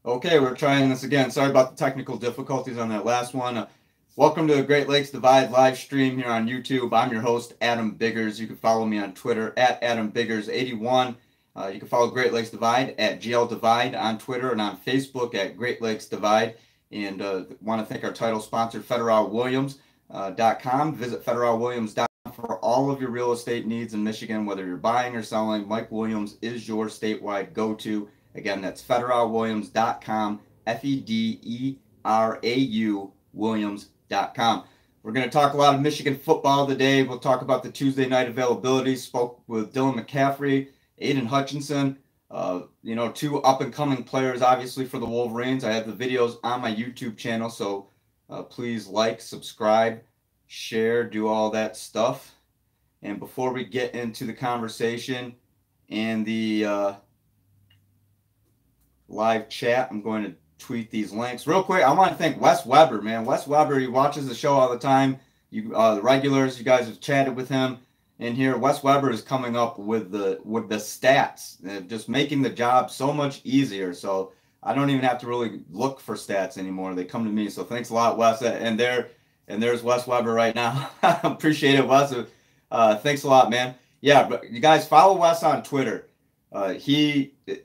Okay, we're trying this again. Sorry about the technical difficulties on that last one. Welcome to the Great Lakes Divide live stream here on YouTube. I'm your host, Adam Biggers. You can follow me on Twitter at AdamBiggers81. You can follow Great Lakes Divide at GL Divide on Twitter and on Facebook at Great Lakes Divide. And want to thank our title sponsor, FederalWilliams.com. Visit FederalWilliams.com for all of your real estate needs in Michigan, whether you're buying or selling. Mike Williams is your statewide go-to. Again, that's federalwilliams.com, FEDERAU Williams.com. We're going to talk a lot of Michigan football today. We'll talk about the Tuesday night availability. Spoke with Dylan McCaffrey, Aidan Hutchinson, two up-and-coming players, obviously, for the Wolverines. I have the videos on my YouTube channel, so please like, subscribe, share, do all that stuff. And before we get into the conversation and the live chat, I'm going to tweet these links real quick. I want to thank Wes Weber, man. Wes Weber, he watches the show all the time. You the regulars, you guys have chatted with him in here. Wes Weber is coming up with the stats, just making the job so much easier. So I don't even have to really look for stats anymore. They come to me. So thanks a lot, Wes. And there's Wes Weber right now. Appreciate it, Wes. Thanks a lot, man. Yeah, but you guys follow Wes on Twitter.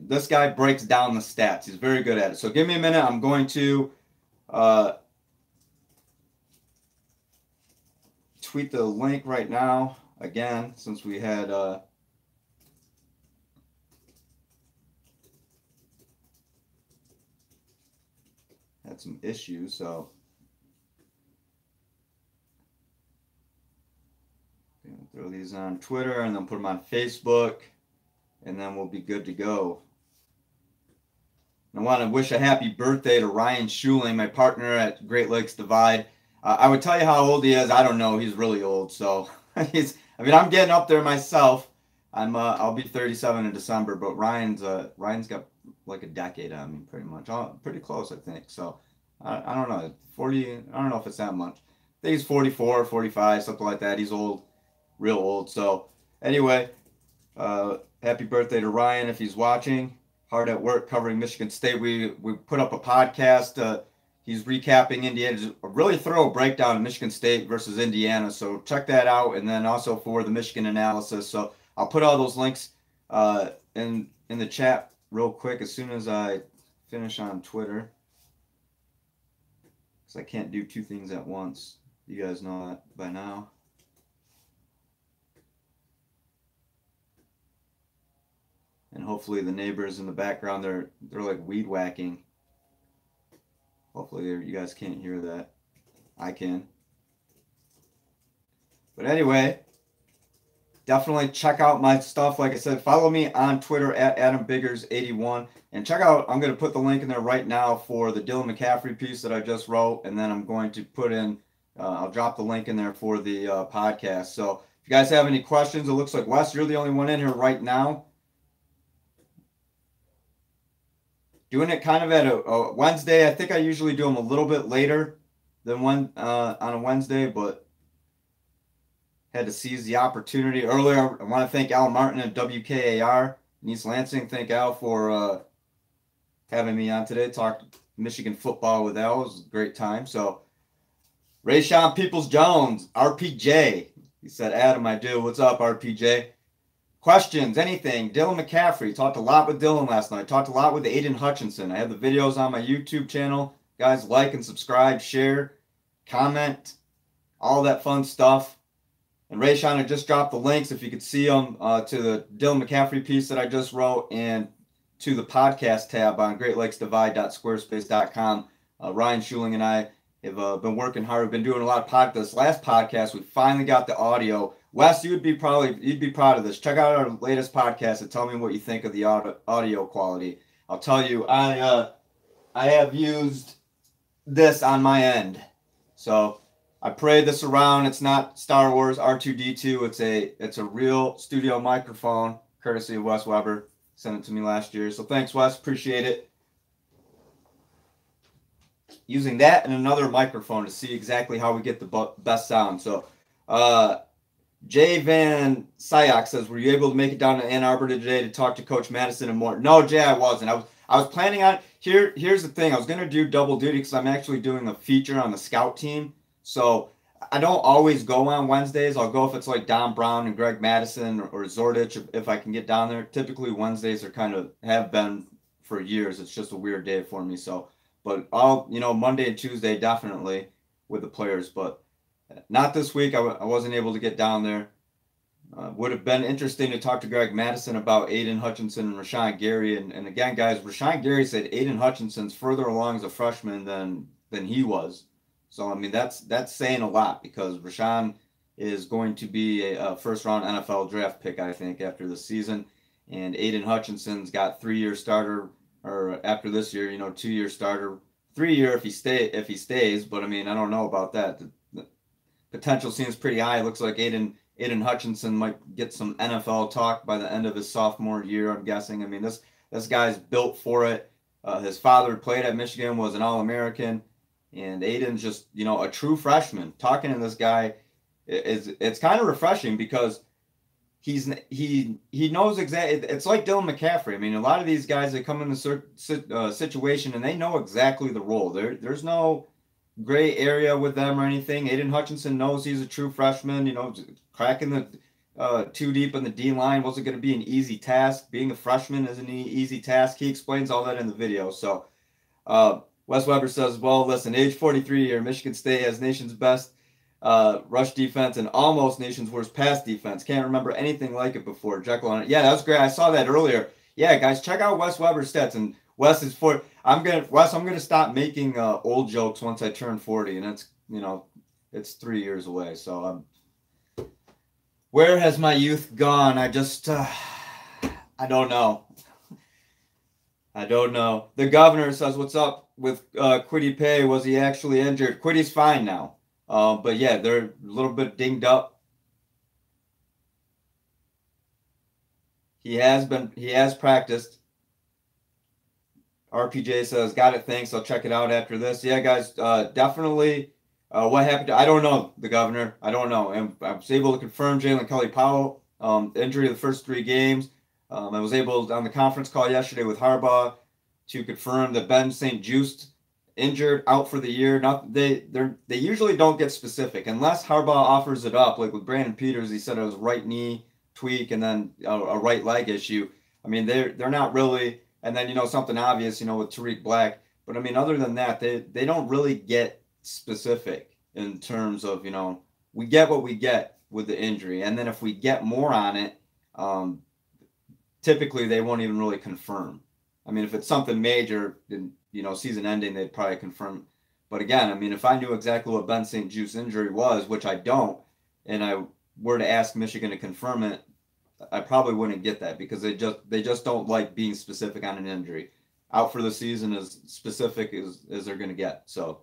This guy breaks down the stats. He's very good at it. So give me a minute. I'm going to tweet the link right now again, since we had some issues. So I'm gonna throw these on Twitter and then put them on Facebook. And then we'll be good to go. I want to wish a happy birthday to Ryan Schuling, my partner at Great Lakes Divide. I would tell you how old he is. I don't know. He's really old. So I'm getting up there myself. I'll be 37 in December, but Ryan's got like a decade on me, pretty much. Pretty close, I think. So I don't know, 40. I don't know if it's that much. I think he's 44, 45, something like that. He's old, real old. So anyway. Happy birthday to Ryan if he's watching. Hard at work covering Michigan State. We put up a podcast. He's recapping Indiana. Just a really thorough breakdown of Michigan State versus Indiana. So check that out. And then also for the Michigan analysis. So I'll put all those links in the chat real quick as soon as I finish on Twitter. Because I can't do two things at once. You guys know that by now. And hopefully the neighbors in the background, they're like weed whacking. Hopefully you guys can't hear that. I can. But anyway, definitely check out my stuff. Like I said, follow me on Twitter at AdamBiggers81. And check out, I'm going to put the link in there right now for the Dylan McCaffrey piece that I just wrote. And then I'm going to put in, I'll drop the link in there for the podcast. So if you guys have any questions, it looks like, Wes, you're the only one in here right now. Doing it kind of at a Wednesday. I think I usually do them a little bit later than on a Wednesday, but had to seize the opportunity earlier. I want to thank Al Martin at WKAR in East Lansing. Thank Al for having me on today. Talked Michigan football with Al. It was a great time. So, Rayshawn Peoples-Jones, RPJ. He said, Adam, I do. What's up, RPJ? Questions, anything. Dylan McCaffrey. Talked a lot with Dylan last night. Talked a lot with Aidan Hutchinson. I have the videos on my YouTube channel. Guys, like and subscribe, share, comment, all that fun stuff. And Rayshawn had just dropped the links, if you could see them, to the Dylan McCaffrey piece that I just wrote and to the podcast tab on greatlakesdivide.squarespace.com. Ryan Schuling and I have been working hard. We've been doing a lot of podcasts. Last podcast, we finally got the audio. Wes, you'd be proud of this. Check out our latest podcast and tell me what you think of the audio quality. I'll tell you, I have used this on my end. So I prayed this around. It's not Star Wars R2-D2. It's a real studio microphone, courtesy of Wes Weber. Sent it to me last year. So thanks, Wes. Appreciate it. Using that and another microphone to see exactly how we get the best sound. So Jay Van Syak says, "Were you able to make it down to Ann Arbor today to talk to Coach Madison and more?" No, Jay, I wasn't. I was planning on Here's the thing. I was gonna do double duty because I'm actually doing a feature on the scout team. So I don't always go on Wednesdays. I'll go if it's like Don Brown and Greg Madison or Zordich if I can get down there. Typically Wednesdays are kind of have been for years. It's just a weird day for me. So, but Monday and Tuesday definitely with the players, but not this week. I wasn't able to get down there. Would have been interesting to talk to Greg Madison about Aidan Hutchinson and Rashawn Gary. And again, guys, Rashawn Gary said Aidan Hutchinson's further along as a freshman than he was. So I mean that's saying a lot because Rashawn is going to be a first round NFL draft pick, I think, after the season. And Aidan Hutchinson's got 3-year starter, or after this year, 2-year starter, 3-year if he stays. But I mean, I don't know about that. The potential seems pretty high. It looks like Aidan Hutchinson might get some NFL talk by the end of his sophomore year, I'm guessing. I mean, this guy's built for it. His father played at Michigan, was an All-American, and Aidan's just, a true freshman. Talking to this guy it's kind of refreshing because he knows exactly. It's like Dylan McCaffrey. I mean, a lot of these guys that come in the situation and they know exactly the role. There's no gray area with them or anything. Aidan Hutchinson knows he's a true freshman. Cracking the 2 deep in the D line wasn't going to be an easy task. Being a freshman isn't an easy task. He explains all that in the video. So Wes Weber says, well, listen, age 43 here, Michigan State has nation's best rush defense and almost nation's worst pass defense. Can't remember anything like it before. Jekyll on it. Yeah, that was great. I saw that earlier. Yeah, guys, check out Wes Weber's stats. And Wes is I'm gonna stop making old jokes once I turn 40, and it's 3 years away. So where has my youth gone? I just I don't know. I don't know. The governor says, "What's up with Kwity Paye? Was he actually injured?" Kwity's fine now. But yeah, they're a little bit dinged up. He has practiced. RPJ says, got it, thanks. I'll check it out after this. Yeah, guys, definitely what happened I don't know, the governor. I don't know. And I was able to confirm Jalen Kelly Powell, injury of the first 3 games. I was able on the conference call yesterday with Harbaugh to confirm that Ben St. Juste injured, out for the year. They usually don't get specific unless Harbaugh offers it up. Like with Brandon Peters, he said it was right knee tweak and then a right leg issue. I mean, they're not really. And then something obvious, with Tariq Black. But I mean, other than that, they don't really get specific in terms of we get what we get with the injury, and then if we get more on it, typically they won't even really confirm. I mean, if it's something major, then season ending, they'd probably confirm. But again, I mean, if I knew exactly what Ben St. Juste's injury was, which I don't, and I were to ask Michigan to confirm it, I probably wouldn't get that because they just don't like being specific on an injury. Out for the season as specific as they're going to get. So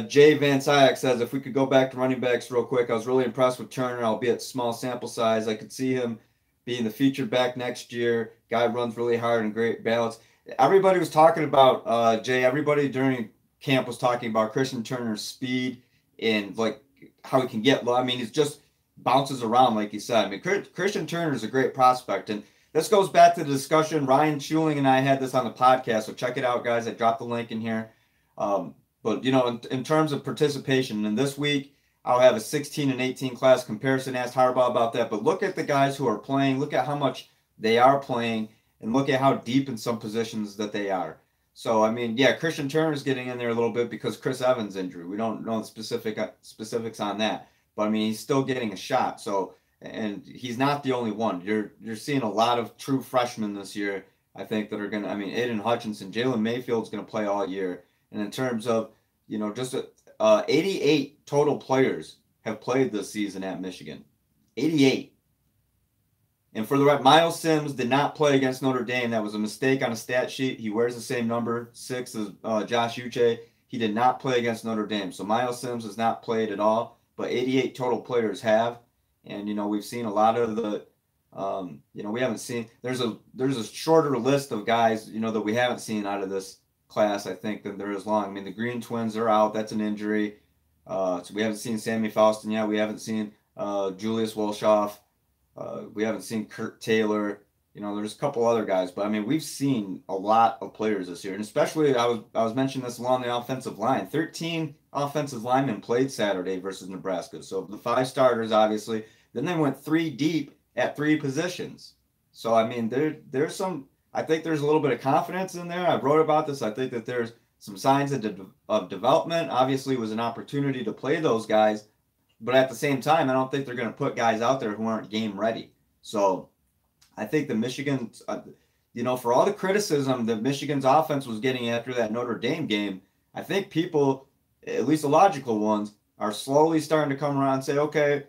Jay Van Syak says, if we could go back to running backs real quick, I was really impressed with Turner, albeit small sample size. I could see him being the featured back next year. Guy runs really hard and great balance. Everybody was talking about, Jay, everybody during camp was talking about Christian Turner's speed and like how he can get low. I mean, he's just bounces around, like you said. I mean, Christian Turner is a great prospect. And this goes back to the discussion. Ryan Schuling and I had this on the podcast, so check it out, guys. I dropped the link in here. But, in terms of participation, and this week I'll have a 16 and 18 class comparison. Asked Harbaugh about that. But look at the guys who are playing. Look at how much they are playing. And look at how deep in some positions that they are. So, I mean, yeah, Christian Turner's getting in there a little bit because Chris Evans' injury. We don't know the specifics on that. But, I mean, he's still getting a shot. So, and he's not the only one. You're seeing a lot of true freshmen this year, I think, that are going to, I mean, Aidan Hutchinson, Jalen Mayfield's going to play all year. And in terms of, just 88 total players have played this season at Michigan. 88. And for the right, Miles Sims did not play against Notre Dame. That was a mistake on a stat sheet. He wears the same number, 6, as Josh Uche. He did not play against Notre Dame. So Miles Sims has not played at all. But 88 total players have. And, we've seen a lot of the, we haven't seen, there's a shorter list of guys, that we haven't seen out of this class, I think, than there is long. I mean, the Green Twins are out. That's an injury. So we haven't seen Sammy Faustin yet. We haven't seen Julius Wolshoff. We haven't seen Kurt Taylor. There's a couple other guys, but I mean, we've seen a lot of players this year, and especially I was mentioning this along the offensive line. 13 offensive linemen played Saturday versus Nebraska. So the 5 starters, obviously. Then they went 3 deep at 3 positions. So I mean, there's some. I think there's a little bit of confidence in there. I wrote about this. I think that there's some signs of development. Obviously, it was an opportunity to play those guys, but at the same time, I don't think they're going to put guys out there who aren't game ready. So I think the Michigan, for all the criticism that Michigan's offense was getting after that Notre Dame game, I think people, at least the logical ones, are slowly starting to come around and say, okay,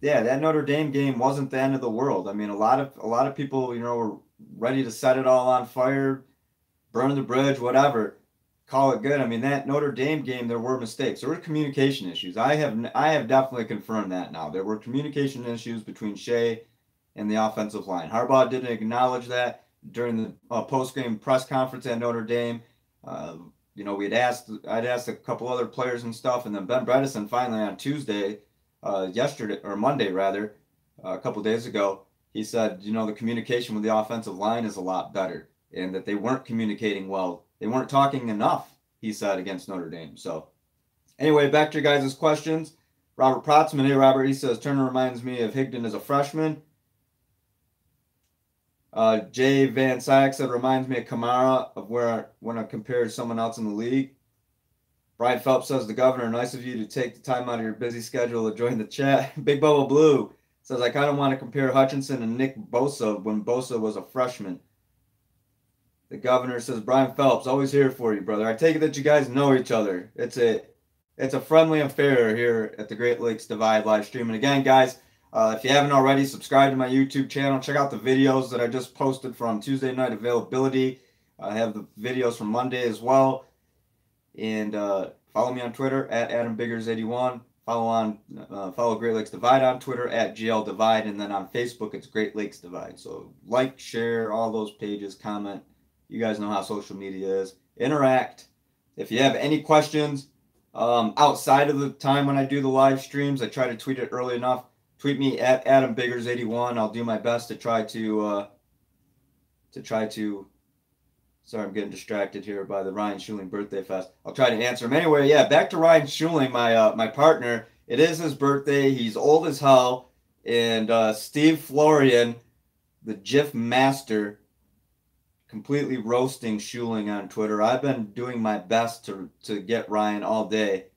yeah, that Notre Dame game wasn't the end of the world. I mean, a lot of people, were ready to set it all on fire, burn the bridge, whatever, call it good. I mean, that Notre Dame game, there were mistakes. There were communication issues. I have definitely confirmed that now. There were communication issues between Shea and the offensive line. Harbaugh didn't acknowledge that during the post-game press conference at Notre Dame. I'd asked a couple other players and stuff, and then Ben Bredesen finally on Tuesday, Monday rather, a couple days ago, he said, the communication with the offensive line is a lot better, and that they weren't communicating well. They weren't talking enough, he said, against Notre Dame. So anyway, back to your guys' questions. Robert Protzman, hey Robert, he says, Turner reminds me of Higdon as a freshman. Jay Van Syk said, reminds me of Kamara of when I compared someone else in the league. Brian Phelps says, the governor, nice of you to take the time out of your busy schedule to join the chat. Big Bubba Blue says, I kind of want to compare Hutchinson and Nick Bosa when Bosa was a freshman. The governor says, Brian Phelps, always here for you, brother. I take it that you guys know each other. It's a friendly affair here at the Great Lakes Divide live stream. And again, guys, if you haven't already, subscribe to my YouTube channel. Check out the videos that I just posted from Tuesday night availability. I have the videos from Monday as well. And follow me on Twitter at AdamBiggers81. Follow Great Lakes Divide on Twitter at GL Divide. And then on Facebook, it's Great Lakes Divide. So like, share, all those pages, comment. You guys know how social media is. Interact. If you have any questions outside of the time when I do the live streams, I try to tweet it early enough. Tweet me at AdamBiggers81. I'll do my best to try to. Sorry, I'm getting distracted here by the Ryan Schuling birthday fest. I'll try to answer him anyway. Yeah, back to Ryan Schuling, my partner. It is his birthday. He's old as hell, and Steve Florian, the GIF master, completely roasting Schuling on Twitter. I've been doing my best to get Ryan all day.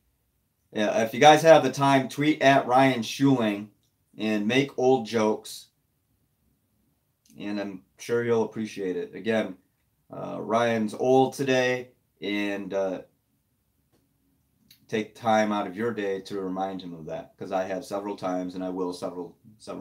Yeah, if you guys have the time, tweet at Ryan Schuling and make old jokes, and I'm sure you'll appreciate it. Again, Ryan's old today, and take time out of your day to remind him of that, because I have several times, and I will several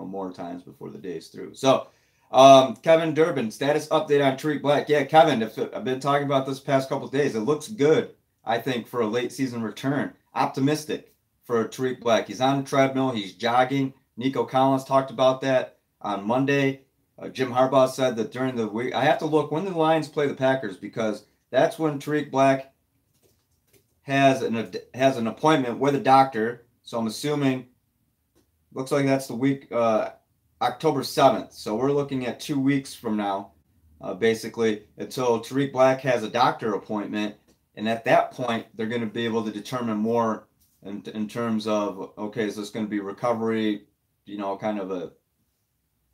more times before the day's through. So, Kevin Durbin, status update on Tariq Black. Yeah, Kevin, I've been talking about this past couple of days. It looks good, I think, for a late season return. Optimistic for Tariq Black. He's on the treadmill. He's jogging. Nico Collins talked about that on Monday. Jim Harbaugh said that during the week, I have to look when the Lions play the Packers, because that's when Tariq Black has an appointment with a doctor. So I'm assuming, looks like that's the week, October 7th. So we're looking at 2 weeks from now, basically, until Tariq Black has a doctor appointment. And at that point, they're going to be able to determine more in terms of, okay, is this going to be recovery, kind of a,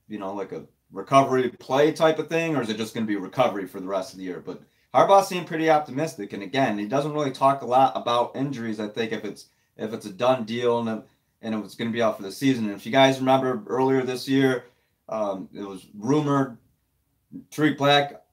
like a recovery play type of thing, or is it just going to be recovery for the rest of the year? But Harbaugh seemed pretty optimistic, and again, he doesn't really talk a lot about injuries. I think if it's a done deal and it was going to be out for the season. And if you guys remember earlier this year, it was rumored Tariq Black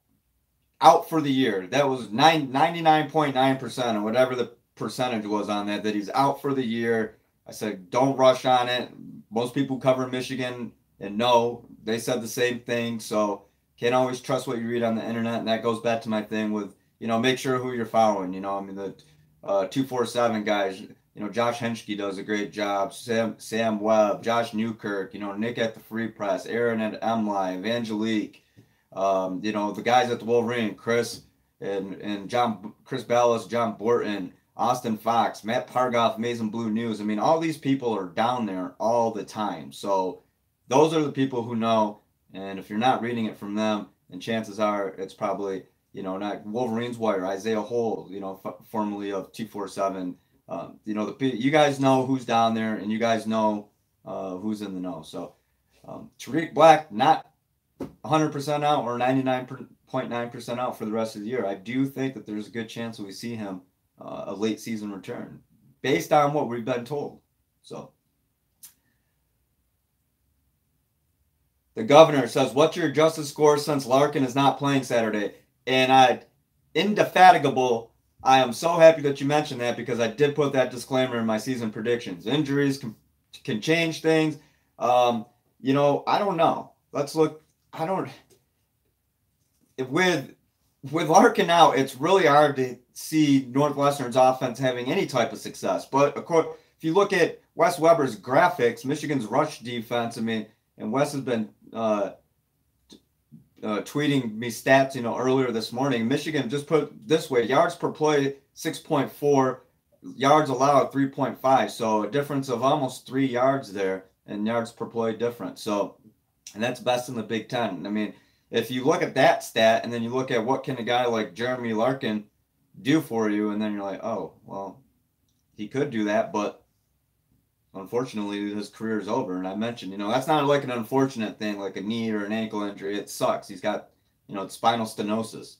out for the year. That was 99.9% or whatever the percentage was on that he's out for the year. I said, don't rush on it. Most people cover Michigan and know they said the same thing. So can't always trust what you read on the internet. And that goes back to my thing with, make sure who you're following. The 247 guys, Josh Henschke does a great job. Sam Webb, Josh Newkirk, Nick at the Free Press, Aaron at MLive, Angelique, the guys at the Wolverines, Chris and Chris Ballas, John Borton, Austin Fox, Matt Pargoff, Amazing Blue News. I mean, all these people are down there all the time. So those are the people who know. And if you're not reading it from them, then chances are it's probably, not Wolverines Wire, Isaiah Hole, formerly of 247. You guys know who's down there, and you guys know who's in the know. So Tariq Black, not 100% out or 99.9% out for the rest of the year. I do think that there's a good chance that we see him a late season return based on what we've been told. So the governor says, what's your adjusted score since Larkin is not playing Saturday? And indefatigable, I am so happy that you mentioned that, because I did put that disclaimer in my season predictions. Injuries can change things. I don't know. Let's look. With Larkin out, it's really hard to see Northwestern's offense having any type of success. But of course, if you look at Wes Weber's graphics, Michigan's rush defense, and Wes has been tweeting me stats, earlier this morning. Michigan, just put it this way, yards per play 6.4, yards allowed 3.5. So a difference of almost 3 yards there, and yards per play difference. So, and that's best in the Big Ten. If you look at that stat and then you look at what can a guy like Jeremy Larkin do for you, and then you're like, oh, well, he could do that, but unfortunately his career is over. And I mentioned, that's not like an unfortunate thing, like a knee or an ankle injury. It sucks. He's got, spinal stenosis,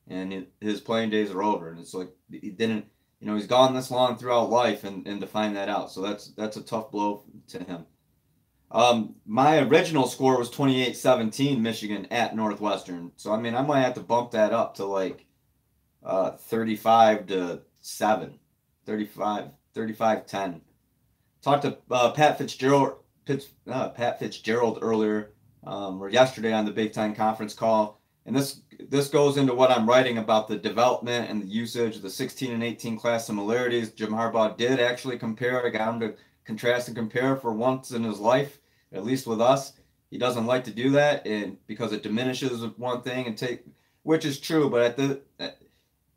and his playing days are over. And it's like he didn't, he's gone this long throughout life, and to find that out. So that's a tough blow to him. My original score was 28-17 Michigan at Northwestern. So, I might have to bump that up to like 35-7, 35-10. Talked to Pat Fitzgerald earlier, or yesterday on the Big Ten conference call. And this goes into what I'm writing about the development and the usage of the 16 and 18 class similarities. Jim Harbaugh did actually compare. I got him to contrast and compare for once in his life, at least with us. He doesn't like to do that, and because it diminishes one thing which is true, but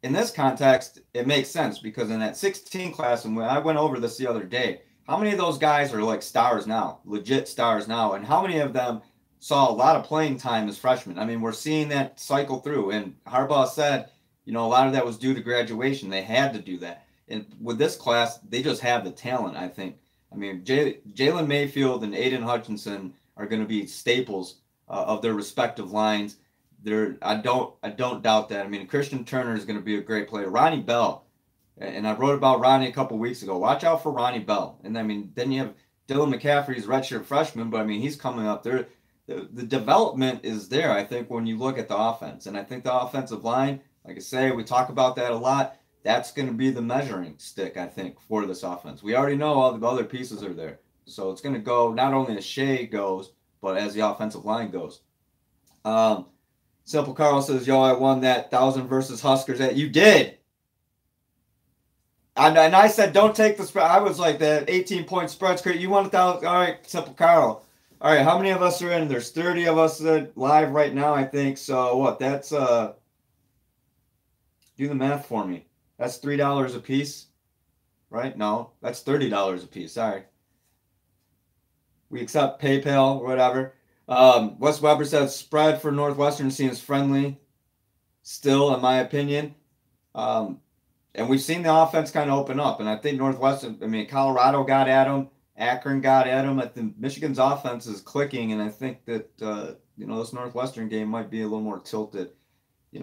in this context, it makes sense, because in that 16 class, and when I went over this the other day, how many of those guys are like stars now, legit stars now, and how many of them saw a lot of playing time as freshmen? We're seeing that cycle through, and Harbaugh said, a lot of that was due to graduation. They had to do that. And with this class, they just have the talent, I think. Jalen Mayfield and Aidan Hutchinson are going to be staples of their respective lines. I don't doubt that. Christian Turner is going to be a great player. Ronnie Bell, and I wrote about Ronnie a couple weeks ago. Watch out for Ronnie Bell. And then you have Dylan McCaffrey's redshirt freshman, but he's coming up there. The development is there, I think, when you look at the offense. And I think the offensive line, like I say, we talk about that a lot. That's going to be the measuring stick, I think, for this offense. We already know all the other pieces are there. So it's going to go not only as Shea goes, but as the offensive line goes. Simple Carl says, yo, I won that 1,000 versus Huskers. You did. And I said, don't take the spread. I was like, that 18-point spread's great. You won 1,000. All right, Simple Carl. All right, how many of us are in? There's 30 of us live right now, I think. So what? That's, do the math for me. That's $3 a piece, right? No, that's $30 a piece. Sorry. We accept PayPal or whatever. Wes Weber says spread for Northwestern seems friendly still, in my opinion. And we've seen the offense kind of open up. And I think Northwestern, Colorado got at them. Akron got at them. I think Michigan's offense is clicking. And I think that, this Northwestern game might be a little more tilted.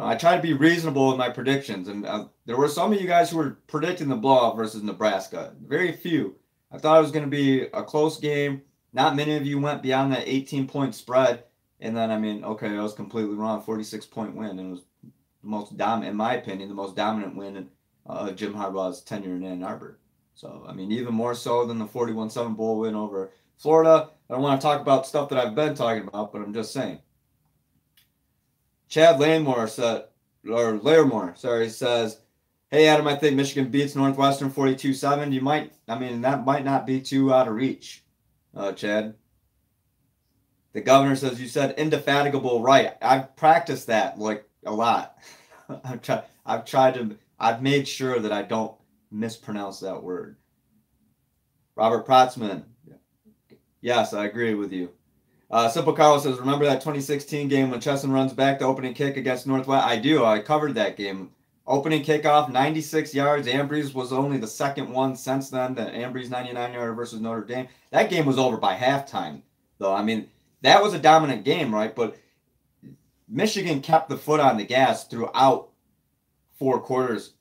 I try to be reasonable with my predictions, and there were some of you guys who were predicting the blowout versus Nebraska. Very few. I thought it was going to be a close game. Not many of you went beyond that 18-point spread, and then, okay, I was completely wrong. 46-point win, and it was the most dominant, in my opinion, the most dominant win in Jim Harbaugh's tenure in Ann Arbor. So, even more so than the 41-7 bowl win over Florida. I don't want to talk about stuff that I've been talking about, but I'm just saying. Chad Larimore says, hey, Adam, I think Michigan beats Northwestern 42-7. That might not be too out of reach, Chad. The governor says, you said indefatigable right. I've practiced that, like, a lot. I've made sure that I don't mispronounce that word. Robert Protzman. Yes, I agree with you. Simple Carlos says, remember that 2016 game when Chesson runs back the opening kick against Northwest? I do. I covered that game. Opening kickoff, 96 yards. Ambry's was only the second one since then. The Ambry's 99-yarder versus Notre Dame. That game was over by halftime, though. I mean, that was a dominant game, right? But Michigan kept the foot on the gas throughout 4 quarters.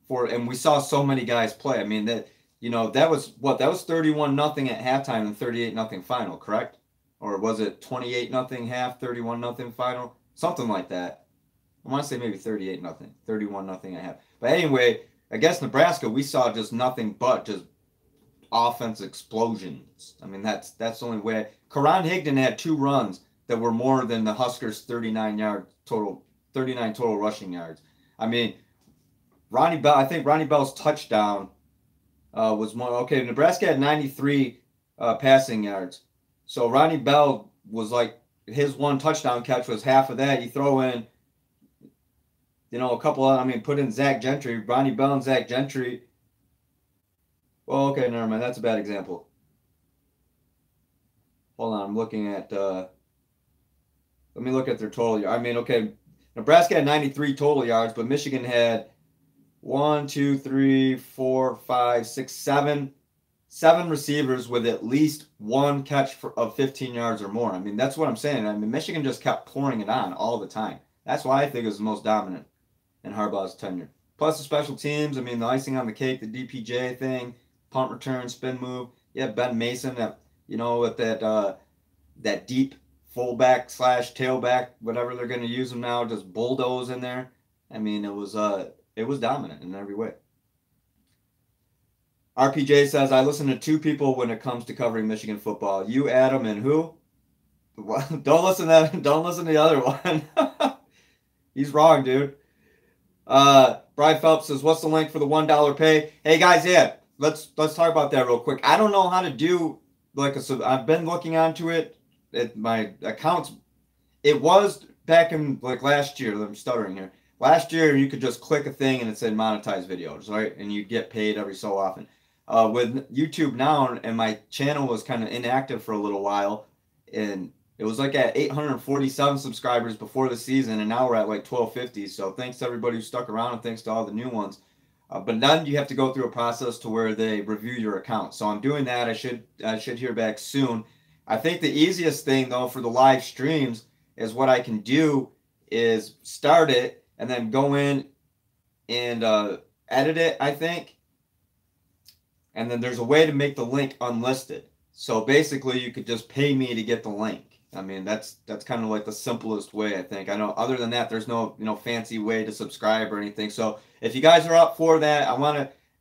And we saw so many guys play. I mean, that was what? That was 31-0 at halftime and 38-0 final, correct? Or was it 28-0 half, 31-0 final? Something like that. I want to say maybe 38-0, 31-0 at half. But anyway, against Nebraska, we saw just nothing but just offense explosions. I mean, that's the only way. Karan Higdon had 2 runs that were more than the Huskers' 39 total rushing yards. I mean, Ronnie Bell. I think Ronnie Bell's touchdown was more. Okay, Nebraska had 93 passing yards. So Ronnie Bell was like, his 1 touchdown catch was half of that. You throw in, a couple of, put in Zach Gentry, Ronnie Bell and Zach Gentry. Well, okay, never mind. That's a bad example. Hold on, I'm looking at, let me look at their total. Okay, Nebraska had 93 total yards, but Michigan had 1, 2, 3, 4, 5, 6, 7 receivers with at least 1 catch of 15 yards or more. I mean, that's what I'm saying. I mean, Michigan just kept pouring it on all the time. That's why I think it was the most dominant in Harbaugh's tenure. Plus the special teams. I mean, the icing on the cake, the DPJ thing, punt return, spin move. Yeah, Ben Mason, with that deep fullback / tailback, whatever they're going to use him now, just bulldoze in there. I mean, it was dominant in every way. RPJ says, I listen to 2 people when it comes to covering Michigan football. You, Adam, and who? Don't listen to the other one. He's wrong, dude. Bri Phelps says, what's the link for the $1 pay? Hey guys, yeah, let's talk about that real quick. I don't know how to do I've been looking onto it. My accounts, it was back in last year. I'm stuttering here. Last year, you could just click a thing and it said monetize videos, right? And you'd get paid every so often. With YouTube now, and my channel was kind of inactive for a little while, and it was at 847 subscribers before the season, and now we're at 1250. So thanks to everybody who stuck around, and thanks to all the new ones. But then you have to go through a process to where they review your account. So I'm doing that. I should hear back soon. I think the easiest thing though for the live streams is what I can do is start it and then go in and edit it, I think. And then there's a way to make the link unlisted. So basically you could just pay me to get the link. I mean, that's kind of the simplest way, I think. I know other than that, there's no, fancy way to subscribe or anything. So if you guys are up for that,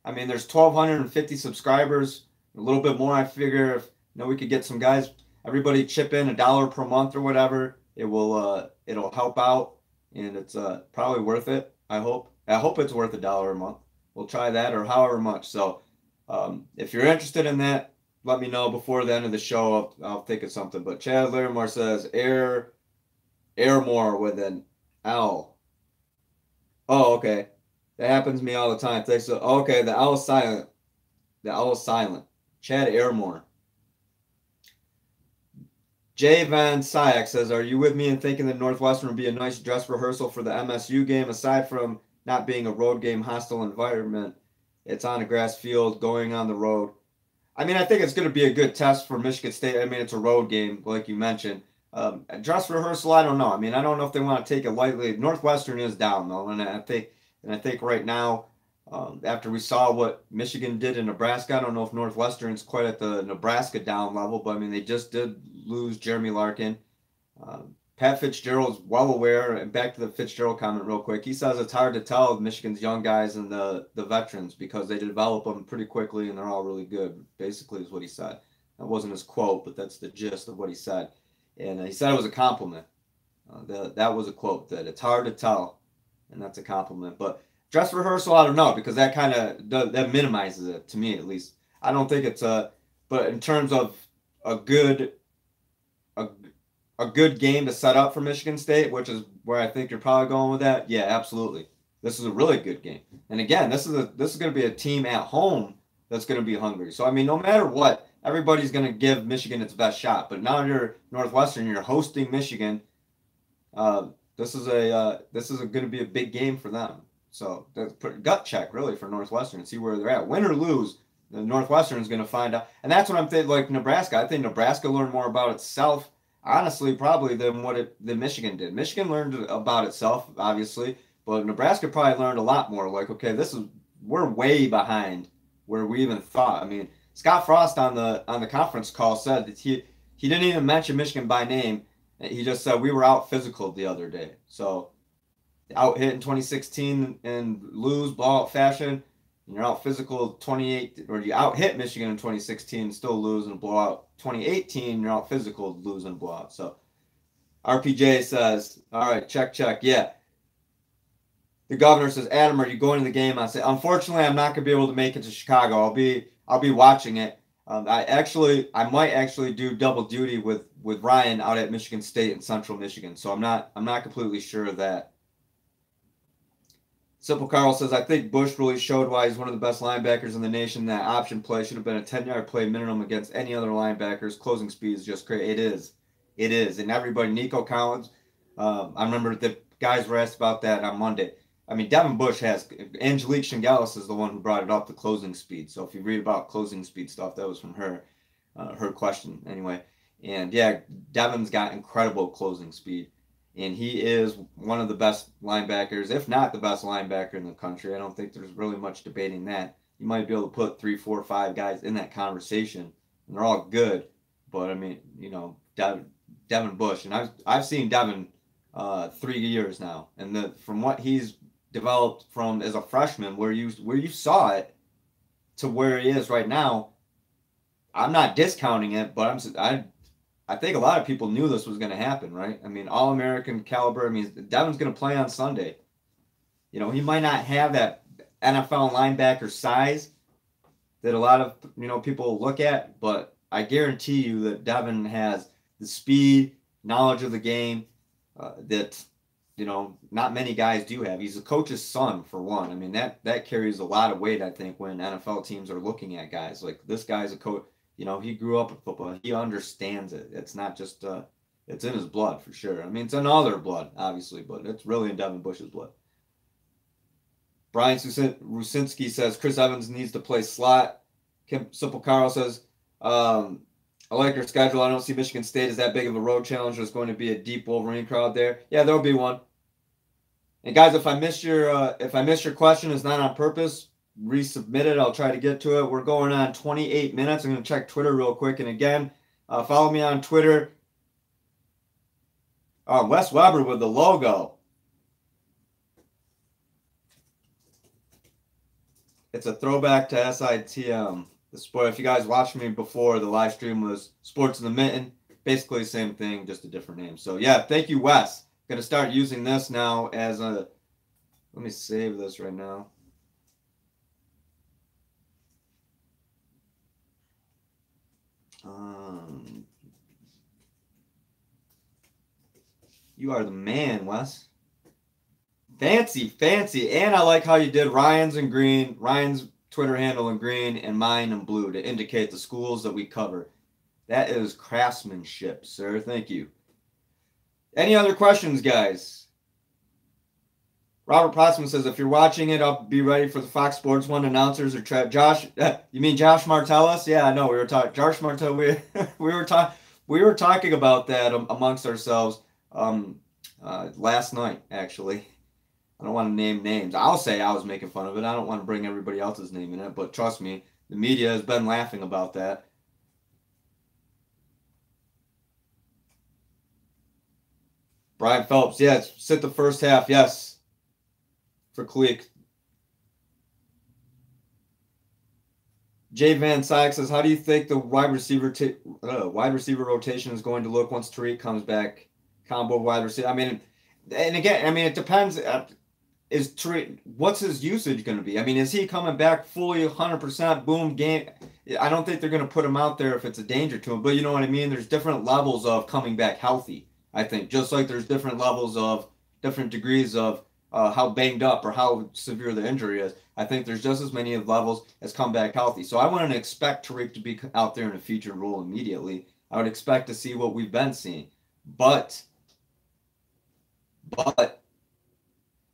there's 1,250 subscribers, a little bit more. I figure if, we could get some guys, everybody chip in $1 per month or whatever. It'll help out, and it's probably worth it. I hope it's worth $1 a month. We'll try that, or however much. So if you're interested in that, let me know before the end of the show. I'll think of something. But Chad Larimore says Airmore with an L. Oh, okay. That happens to me all the time. Thanks. Okay, the L is silent. The L is silent. Chad Airmore. Jay Van Syak says, are you with me in thinking that Northwestern would be a nice dress rehearsal for the MSU game? Aside from not being a road game, hostile environment, it's on a grass field, going on the road. I think it's going to be a good test for Michigan State. It's a road game, like you mentioned. Dress rehearsal, I don't know. I don't know if they want to take it lightly. Northwestern is down, though, and I think right now, after we saw what Michigan did in Nebraska, I don't know if Northwestern's quite at the Nebraska down level, but they just did lose Jeremy Larkin. Pat Fitzgerald's well aware, and back to the Fitzgerald comment real quick. He says it's hard to tell Michigan's young guys and the veterans because they develop them pretty quickly and they're all really good, basically is what he said. That wasn't his quote, but that's the gist of what he said. And he said it was a compliment. That was a quote, that it's hard to tell, and that's a compliment. But dress rehearsal, I don't know, because that kind of that minimizes it, to me at least. I don't think it's but in terms of a good game to set up for Michigan State, which is where I think you're probably going with that. Yeah, absolutely. this is a really good game. And again, this is going to be a team at home that's going to be hungry. So I mean, no matter what, everybody's going to give Michigan its best shot. But now you're Northwestern, you're hosting Michigan. This is going to be a big game for them. So that's a gut check really for Northwestern and see where they're at. Win or lose, the Northwestern is going to find out. And that's what I'm thinking. Like Nebraska, I think Nebraska learned more about itself, honestly, probably than Michigan did. Michigan learned about itself, obviously, but Nebraska probably learned a lot more. Like, okay, we're way behind where we even thought. I mean, Scott Frost on the conference call said that he didn't even mention Michigan by name. He just said we were out physical the other day. So out hit in 2016 and lose blowout fashion, and you're out physical 28, or you out hit Michigan in 2016 and still lose in a blowout. 2018 you're out physical, lose in a blowout. So RPJ says, all right, check. Yeah. The governor says, Adam, are you going to the game? I say, unfortunately, I'm not going to be able to make it to Chicago. I'll be watching it. I might actually do double duty with Ryan out at Michigan State in Central Michigan. So I'm not completely sure of that. Simple Carl says, I think Bush really showed why he's one of the best linebackers in the nation. That option play should have been a 10-yard play minimum against any other linebackers. Closing speed is just great. It is. And everybody, Nico Collins, I remember the guys were asked about that on Monday. I mean, Devin Bush has, Angelique Shingalis is the one who brought it up, the closing speed. So if you read about closing speed stuff, that was from her question anyway. And yeah, Devin's got incredible closing speed. And he is one of the best linebackers, if not the best linebacker in the country. I don't think there's really much debating that. You might be able to put 3, 4, 5 guys in that conversation, and they're all good. But I mean, Devin Bush, and I've seen Devin 3 years now, and from what he's developed from as a freshman, where you saw it, to where he is right now, I'm not discounting it, but I think a lot of people knew this was going to happen, right? I mean, All-American caliber. I mean, Devin's going to play on Sunday. He might not have that NFL linebacker size that a lot of people look at, but I guarantee you that Devin has the speed, knowledge of the game that not many guys do have. He's a coach's son, for one. I mean, that carries a lot of weight, I think, when NFL teams are looking at guys. Like, this guy's a coach. He grew up with football. He understands it. It's not just, it's in his blood for sure. I mean, it's in all their blood, obviously, but it's really in Devin Bush's blood. Brian Rusinski says, Chris Evans needs to play slot. Simple Carl says, I like your schedule. I don't see Michigan State as that big of a road challenge. There's going to be a deep Wolverine crowd there. Yeah, there'll be one. And guys, if I missed your question, it's not on purpose. Resubmit it. I'll try to get to it. We're going on 28 minutes. I'm going to check Twitter real quick. And again, follow me on Twitter. Wes Weber with the logo. It's a throwback to SITM. The sport. If you guys watched me before, the live stream was Sports in the Mitten. Basically the same thing, just a different name. So yeah, thank you, Wes. Going to start using this now as a. Let me save this right now. You are the man, Wes. Fancy. And I like how you did Ryan's in green, Ryan's Twitter handle in green, and mine in blue to indicate the schools that we cover. That is craftsmanship, sir. Thank you. Any other questions, guys? Robert Protzman says, if you're watching it, I'll be ready for the Fox Sports 1 announcers or Josh. You mean Josh Martellus? Yeah, I know. We were talking. Josh Martellus. We were talking about that amongst ourselves last night. Actually, I don't want to name names. I'll say I was making fun of it. I don't want to bring everybody else's name in it. But trust me, the media has been laughing about that. Brian Phelps, yes, sit the first half, yes. For Cleek. Jay Van Sykes says, how do you think the wide receiver rotation is going to look once Tariq comes back? Combo wide receiver. I mean, and again, I mean, it depends. Is Tariq, what's his usage going to be? I mean, is he coming back fully 100% boom game? I don't think they're going to put him out there if it's a danger to him, but you know what I mean? There's different levels of coming back healthy, I think. Just like there's different levels of different degrees of how banged up or how severe the injury is. I think there's just as many levels as come back healthy. So I wouldn't expect Tariq to be out there in a featured role immediately. I would expect to see what we've been seeing. But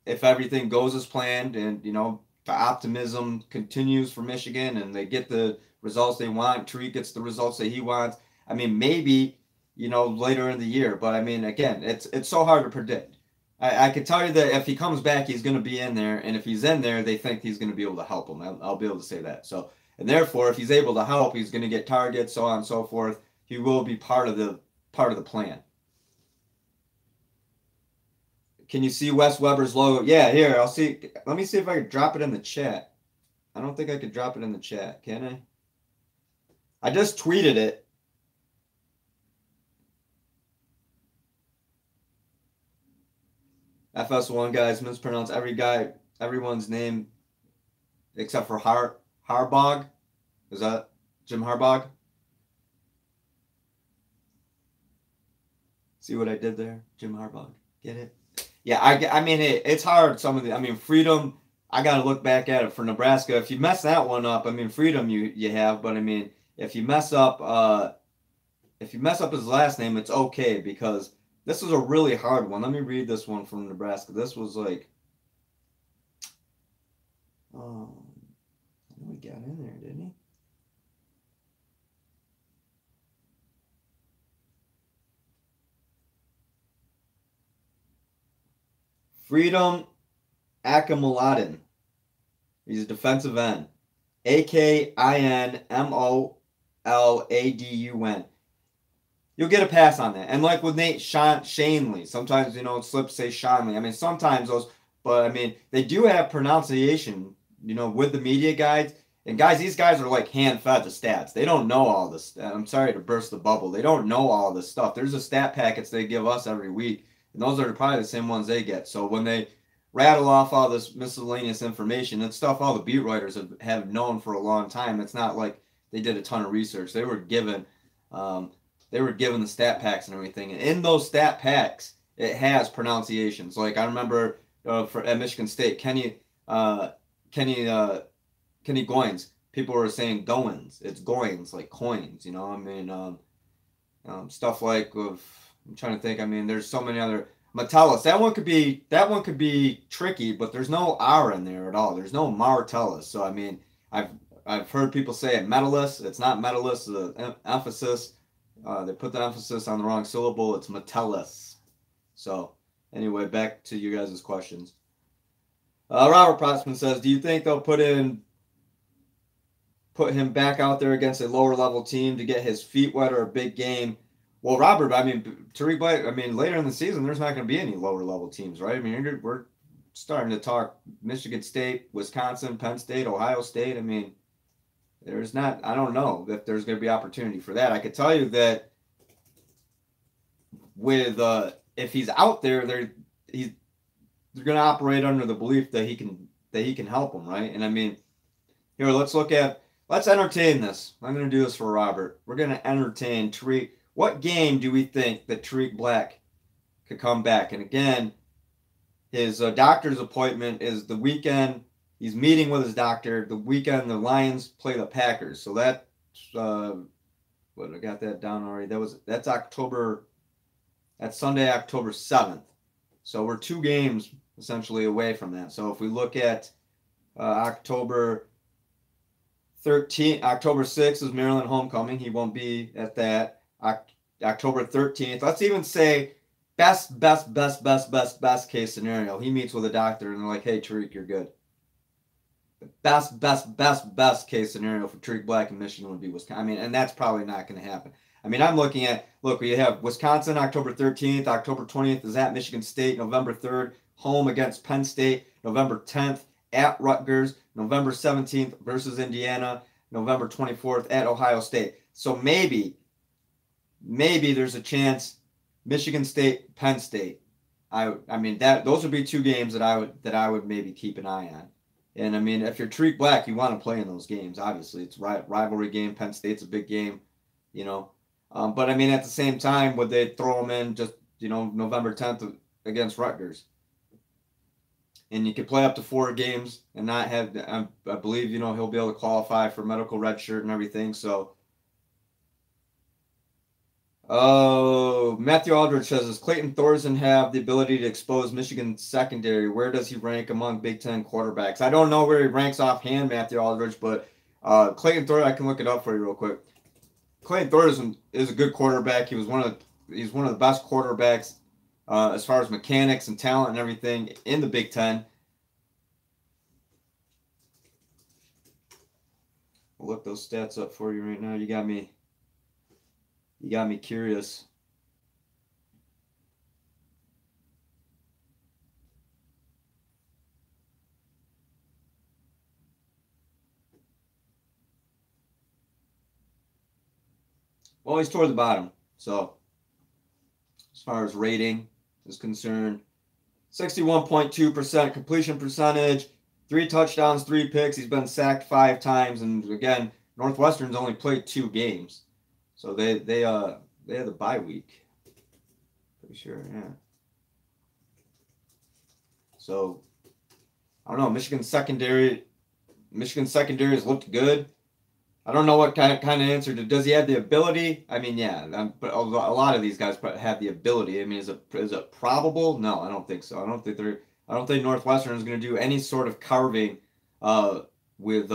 if everything goes as planned and, the optimism continues for Michigan and they get the results they want, Tariq gets the results that he wants, I mean, maybe, later in the year. But, I mean, again, it's so hard to predict. I can tell you that if he comes back, he's going to be in there. And if he's in there, they think he's going to be able to help him. I'll be able to say that. So, and therefore, if he's able to help, he's going to get targets, so on and so forth. He will be part of the plan. Can you see Wes Weber's logo? Yeah, here, I'll see. Let me see if I can drop it in the chat. I don't think I could drop it in the chat, can I? I just tweeted it. FS1 guys mispronounce everyone's name except for Harbaugh. Is that Jim Harbaugh? See what I did there? Jim Harbaugh. Get it? Yeah, I mean, it's hard. Freedom, I got to look back at it for Nebraska. If you mess that one up, I mean, Freedom you have, but I mean, if you mess up his last name, it's okay because this is a really hard one. Let me read this one from Nebraska. This was like, he got in there, didn't he? Freedom Akamuladin. He's a defensive end. Akinmoladun. You'll get a pass on that. And like with Nate Shanley, sometimes, it slips say Shanley. I mean, sometimes those, but I mean, they do have pronunciation, with the media guides. And guys, these guys are like hand-fed the stats. They don't know all this. I'm sorry to burst the bubble. They don't know all this stuff. There's the stat packets they give us every week. And those are probably the same ones they get. So when they rattle off all this miscellaneous information, it's stuff all the beat writers have known for a long time. It's not like they did a ton of research. They were given the stat packs and everything. And in those stat packs, it has pronunciations. Like I remember at Michigan State, Kenny Goins, people were saying Goins. It's Goins, like coins, stuff like I'm trying to think. I mean, there's so many other Metellus. That one could be tricky, but there's no R in there at all. There's no Martellus. So I mean, I've heard people say it Metellus. It's not Metellus. The emphasis. They put the emphasis on the wrong syllable. It's Metellus. So anyway, back to you guys' questions. Robert Protzman says, do you think they'll put him back out there against a lower level team to get his feet wet or a big game? Well, Robert, I mean, Tariq Black, I mean, later in the season, there's not going to be any lower level teams, right? I mean, we're starting to talk Michigan State, Wisconsin, Penn State, Ohio State. I mean, there's not, I don't know if there's going to be opportunity for that. I could tell you that with, if he's out there, they're going to operate under the belief that he can help them, right? And I mean, here, let's entertain this. I'm going to do this for Robert. We're going to entertain Tariq. What game do we think that Tariq Black could come back? And again, his doctor's appointment is the weekend. He's meeting with his doctor. The weekend, the Lions play the Packers. So that's, I got that down already. That's Sunday, October 7th. So we're 2 games essentially away from that. So if we look at October 13th, October 6th is Maryland homecoming. He won't be at that. October 13th. Let's even say best case scenario. He meets with a doctor and they're like, hey, Tariq, you're good. The best case scenario for Tariq Black in Michigan would be Wisconsin. I mean, and that's probably not going to happen. I mean, I'm looking at, we have Wisconsin, October 13th, October 20th is at Michigan State, November 3rd, home against Penn State, November 10th at Rutgers, November 17th versus Indiana, November 24th at Ohio State. So maybe there's a chance Michigan State, Penn State. I mean those would be 2 games that I would maybe keep an eye on. And I mean, if you're Tariq Black, you want to play in those games. Obviously, it's rivalry game. Penn State's a big game, But I mean, at the same time, would they throw him in just November 10th against Rutgers? and you can play up to 4 games and not have. I believe he'll be able to qualify for medical red shirt and everything. So. Oh, Matthew Aldridge says, does Clayton Thorson have the ability to expose Michigan's secondary? Where does he rank among Big Ten quarterbacks? I don't know where he ranks offhand, Matthew Aldridge, but Clayton Thorson, I can look it up for you real quick. Clayton Thorson is a good quarterback. He's one of the best quarterbacks as far as mechanics and talent and everything in the Big Ten. I'll look those stats up for you right now. You got me curious. Well, he's toward the bottom. So, as far as rating is concerned, 61.2% completion percentage, 3 touchdowns, 3 picks. He's been sacked 5 times, and again, Northwestern's only played 2 games. So they had the bye week. Pretty sure, yeah. So I don't know. Michigan secondary has looked good. I don't know what kind of answer. Does he have the ability? I mean, yeah. But a lot of these guys have the ability. I mean, is it probable? No, I don't think so. I don't think Northwestern is going to do any sort of carving with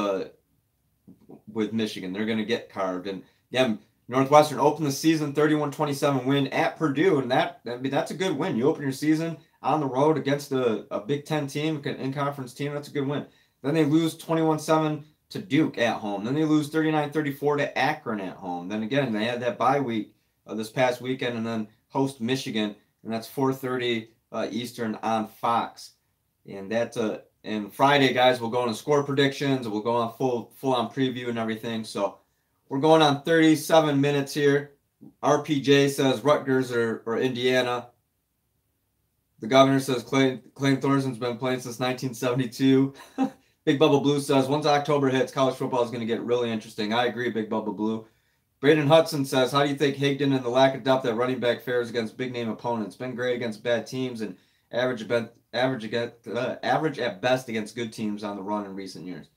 Michigan. They're going to get carved, and yeah. Northwestern opened the season 31-27 win at Purdue, and that's a good win. You open your season on the road against a Big Ten team, in conference team. That's a good win. Then they lose 21-7 to Duke at home. Then they lose 39-34 to Akron at home. Then again, they had that bye week this past weekend, and then host Michigan, and that's 4:30 Eastern on Fox. And and Friday, guys, we'll go into score predictions. We'll go on full on preview and everything. So. We're going on 37 minutes here. RPJ says Rutgers or Indiana. The governor says Clayton Thorson's been playing since 1972. Big Bubba Blue says, once October hits, college football is going to get really interesting. I agree, Big Bubba Blue. Braden Hudson says, how do you think Higdon and the lack of depth at running back fares against big-name opponents? Been great against bad teams and average at best against good teams on the run in recent years.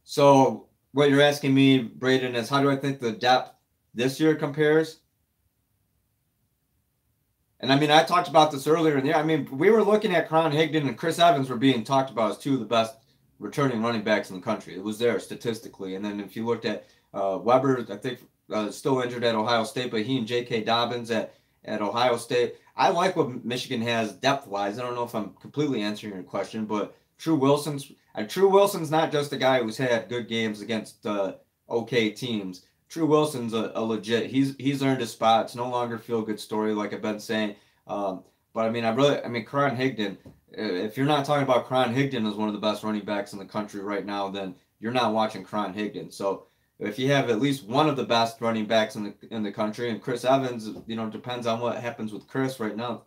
So what you're asking me, Braden, is how do I think the depth this year compares? And I mean, I talked about this earlier in the year. I mean, we were looking at Karan Higdon and Chris Evans were being talked about as 2 of the best returning running backs in the country. It was there statistically. And then if you looked at Weber, I think still injured at Ohio State, but he and J.K. Dobbins at Ohio State. I like what Michigan has depth-wise. I don't know if I'm completely answering your question, but True Wilson's not just a guy who's had good games against okay teams. True Wilson's a legit. He's earned his spot. It's no longer feel-good story like I've been saying. But I mean, Karan Higdon. If you're not talking about Karan Higdon as one of the best running backs in the country right now, then you're not watching Karan Higdon. So if you have at least one of the best running backs in the country, and Chris Evans, depends on what happens with Chris right now.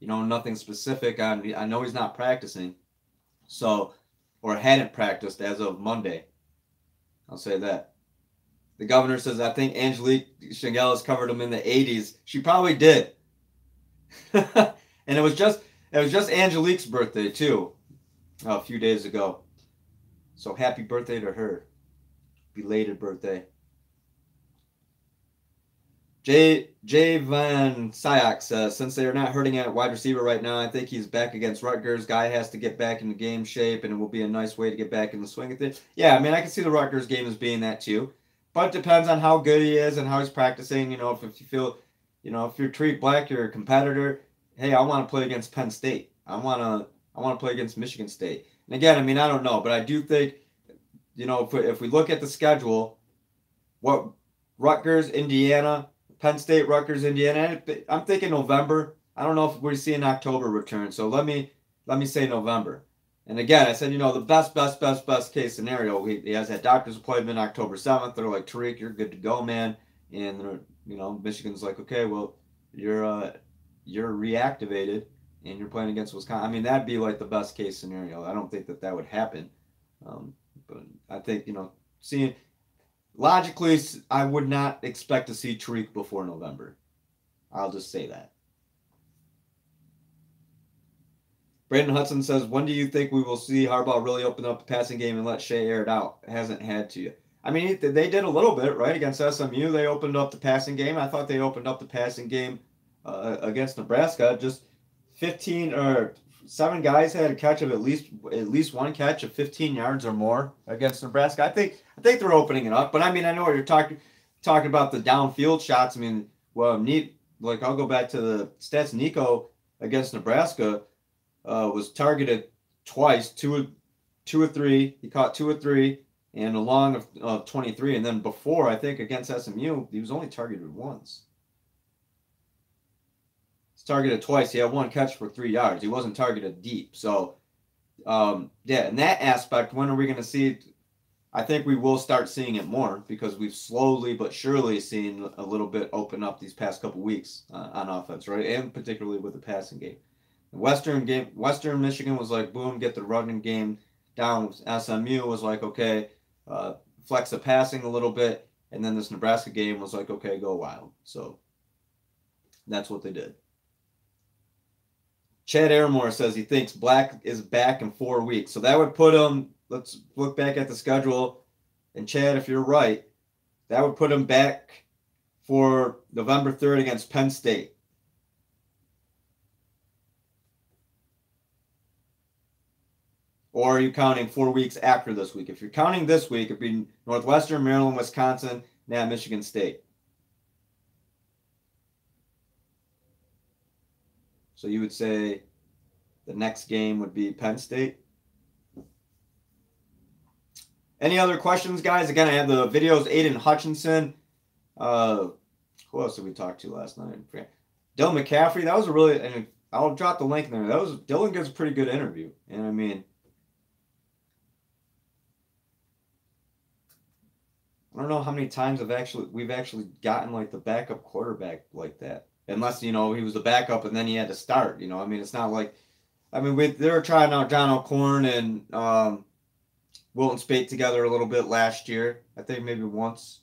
Nothing specific. I know he's not practicing. So, or hadn't practiced as of Monday. I'll say that. The governor says, I think Angelique Chingelis covered him in the 80s. She probably did. And it was just Angelique's birthday, too, a few days ago. So happy birthday to her. Belated birthday. Jay Van Syak says, since they are not hurting at wide receiver right now, I think he's back against Rutgers. Guy has to get back into game shape, and it will be a nice way to get back in the swing of things. Yeah, I mean, I can see the Rutgers game as being that too. But it depends on how good he is and how he's practicing. If you feel, if you're Tariq Black, you're a competitor. Hey, I want to play against Penn State. I want to play against Michigan State. And again, I mean, I don't know, but I do think, if we look at the schedule, what Rutgers, Indiana, Penn State, Rutgers, Indiana. I'm thinking November. I don't know if we're seeing October return. So let me say November. And again, I said, the best case scenario. He has that doctor's appointment October 7th. They're like, Tariq, you're good to go, man. And Michigan's like, okay, well, you're reactivated and you're playing against Wisconsin. I mean, that'd be like the best case scenario. I don't think that would happen. But I think, seeing. Logically, I would not expect to see Tariq before November. I'll just say that. Brandon Hudson says, when do you think we will see Harbaugh really open up the passing game and let Shea air it out? Hasn't had to yet. I mean, they did a little bit, right? Against SMU, they opened up the passing game. I thought they opened up the passing game against Nebraska. Just 15 or 7 guys had a catch of at least one catch of 15 yards or more against Nebraska. I think they're opening it up. But I mean, I know you're talking about the downfield shots. I mean, well, like I'll go back to the stats. Nico against Nebraska was targeted twice, two of three. He caught 2 of 3 and a long of 23. And then before, I think against SMU, he was only targeted once. He's targeted twice. He had 1 catch for 3 yards. He wasn't targeted deep. So, yeah, in that aspect, when are we going to see it? I think we will start seeing it more because we've slowly but surely seen a little bit open up these past couple weeks on offense, right? And particularly with the passing game. Western Michigan was like, boom, get the running game down. SMU was like, okay, flex the passing a little bit. And then this Nebraska game was like, okay, go wild. So that's what they did. Chad Airmore says he thinks Black is back in 4 weeks. So that would put him, let's look back at the schedule. And Chad, if you're right, that would put him back for November 3rd against Penn State. Or are you counting 4 weeks after this week? If you're counting this week, it'd be Northwestern, Maryland, Wisconsin, and at Michigan State. So you would say the next game would be Penn State. Any other questions, guys? Again, I have the videos. Aidan Hutchinson. Who else did we talk to last night? Dylan McCaffrey. That was a really, and I'll drop the link there. Dylan gives a pretty good interview. And I mean, I don't know how many times we've actually gotten like the backup quarterback like that. Unless, he was the backup and then he had to start, I mean, it's not like, they were trying out John O'Korn and Wilton Spate together a little bit last year. I think maybe once,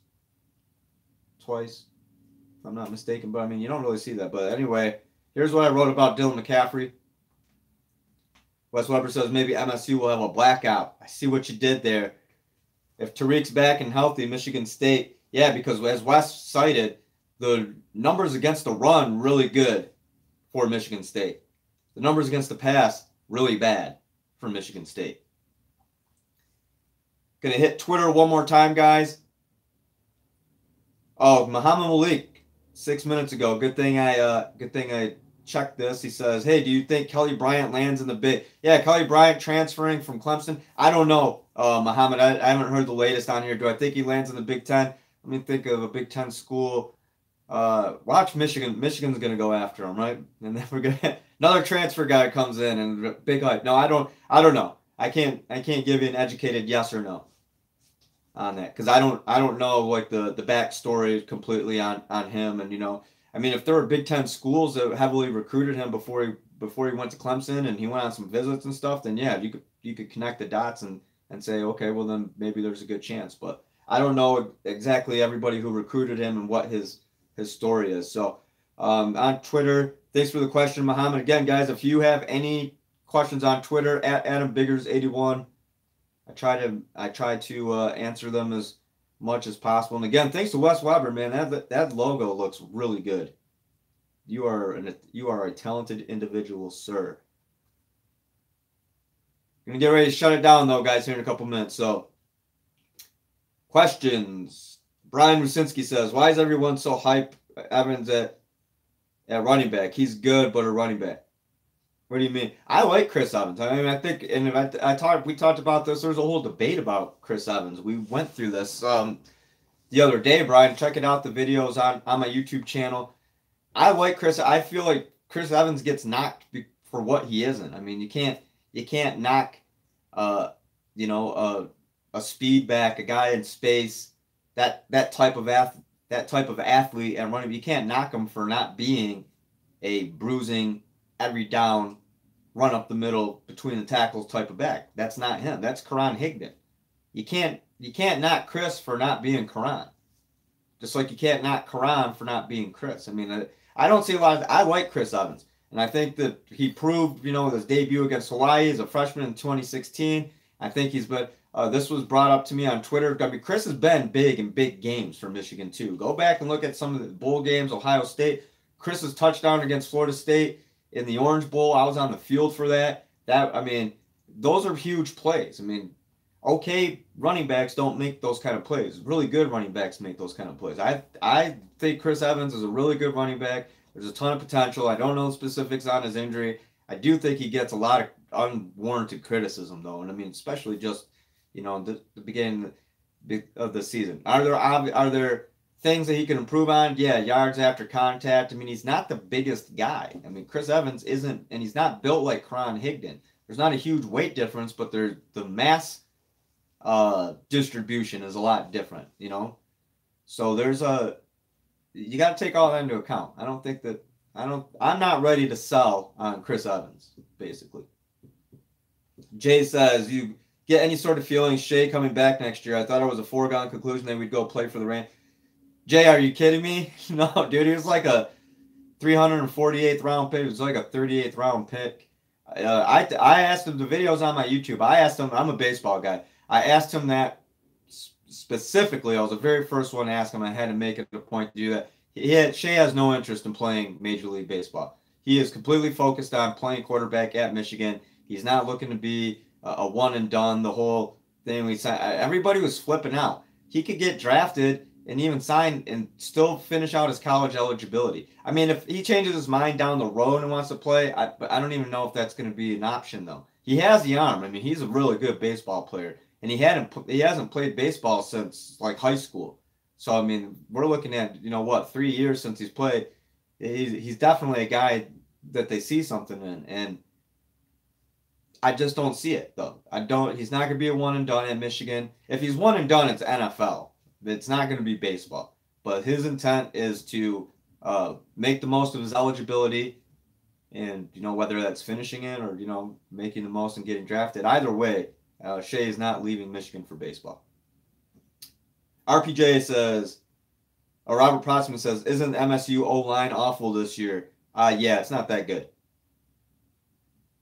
twice, if I'm not mistaken. But, I mean, you don't really see that. But anyway, here's what I wrote about Dylan McCaffrey. Wes Weber says maybe MSU will have a blackout. I see what you did there. If Tariq's back and healthy, Michigan State, yeah, because as Wes cited, the numbers against the run really good for Michigan State. The numbers against the pass really bad for Michigan State. Gonna hit Twitter one more time, guys. Oh, Muhammad Malik, 6 minutes ago. Good thing I checked this. He says, "Hey, do you think Kelly Bryant lands in the Big?" Yeah, Kelly Bryant transferring from Clemson. I don't know, Muhammad. I haven't heard the latest on here. Do I think he lands in the Big Ten? Let me think of a Big Ten school. Watch Michigan. Michigan's gonna go after him, right? And then we're gonna another transfer guy comes in and big hype. No, I don't know. I can't give you an educated yes or no on that because I don't know like the backstory completely on him. And I mean, if there were Big Ten schools that heavily recruited him before he went to Clemson and he went on some visits and stuff, then yeah, you could connect the dots and say, okay, well then maybe there's a good chance. But I don't know exactly everybody who recruited him and what his story is. So on Twitter, thanks for the question, Muhammad. Again, guys, if you have any questions on Twitter at AdamBiggers81, I try to answer them as much as possible. And again, thanks to Wes Weber, man. That logo looks really good. You are a talented individual, sir. Gonna get ready to shut it down though, guys, here in a couple minutes. So questions. Brian Rusinski says, why is everyone so hype Evans at running back? He's good, but a running back. What do you mean? I like Chris Evans. I mean, I think, and we talked about this. There was a whole debate about Chris Evans. We went through this the other day, Brian. Check it out, the videos on my YouTube channel. I like Chris. I feel like Chris Evans gets knocked for what he isn't. I mean, you can't knock, a speed back, a guy in space. That type of athlete and running, you can't knock him for not being a bruising, every down, run up the middle between the tackles type of back. That's not him. That's Karan Higdon. You can't knock Chris for not being Karan. Just like you can't knock Karan for not being Chris. I mean, I don't see a lot of. I like Chris Evans, And I think that he proved, with his debut against Hawaii as a freshman in 2016. I think he's been, this was brought up to me on Twitter. I mean, Chris has been big in big games for Michigan, too. Go back and look at some of the bowl games, Ohio State. Chris's touchdown against Florida State in the Orange Bowl, I was on the field for that. Those are huge plays. I mean, okay, running backs don't make those kind of plays. Really good running backs make those kind of plays. I think Chris Evans is a really good running back. There's a ton of potential. I don't know the specifics on his injury. I do think he gets a lot of unwarranted criticism, though. And I mean, especially just, the beginning of the season. Are there things that he can improve on? Yeah, yards after contact. I mean, he's not the biggest guy. I mean, Chris Evans isn't, and he's not built like Karan Higdon. There's not a huge weight difference, but the mass distribution is a lot different, So you got to take all that into account. I'm not ready to sell on Chris Evans, basically. Jay says, you get any sort of feeling Shea coming back next year? I thought it was a foregone conclusion that we'd go play for the Rams. Jay, are you kidding me? No, dude, he was like a 348th round pick. It was like a 38th round pick. I asked him, the videos on my YouTube, I asked him, I'm a baseball guy. I asked him that specifically. I was the very first one to ask him. I had to make it a point to do that. Shea has no interest in playing Major League Baseball. He is completely focused on playing quarterback at Michigan. He's not looking to be a one and done. The whole thing we signed, everybody was flipping out. He could get drafted and even sign and still finish out his college eligibility. I mean, if he changes his mind down the road and wants to play, I don't even know if that's going to be an option, though. He has the arm. I mean, he's a really good baseball player, and he hasn't played baseball since like high school. So I mean, we're looking at 3 years since he's played. He's definitely a guy that they see something in, and I just don't see it, though. He's not going to be a one and done at Michigan. If he's one and done, it's NFL. It's not going to be baseball. But his intent is to make the most of his eligibility, and whether that's finishing it or making the most and getting drafted. Either way, Shea is not leaving Michigan for baseball. RPJ says, Robert Prossman says, isn't MSU O-line awful this year? Yeah, it's not that good.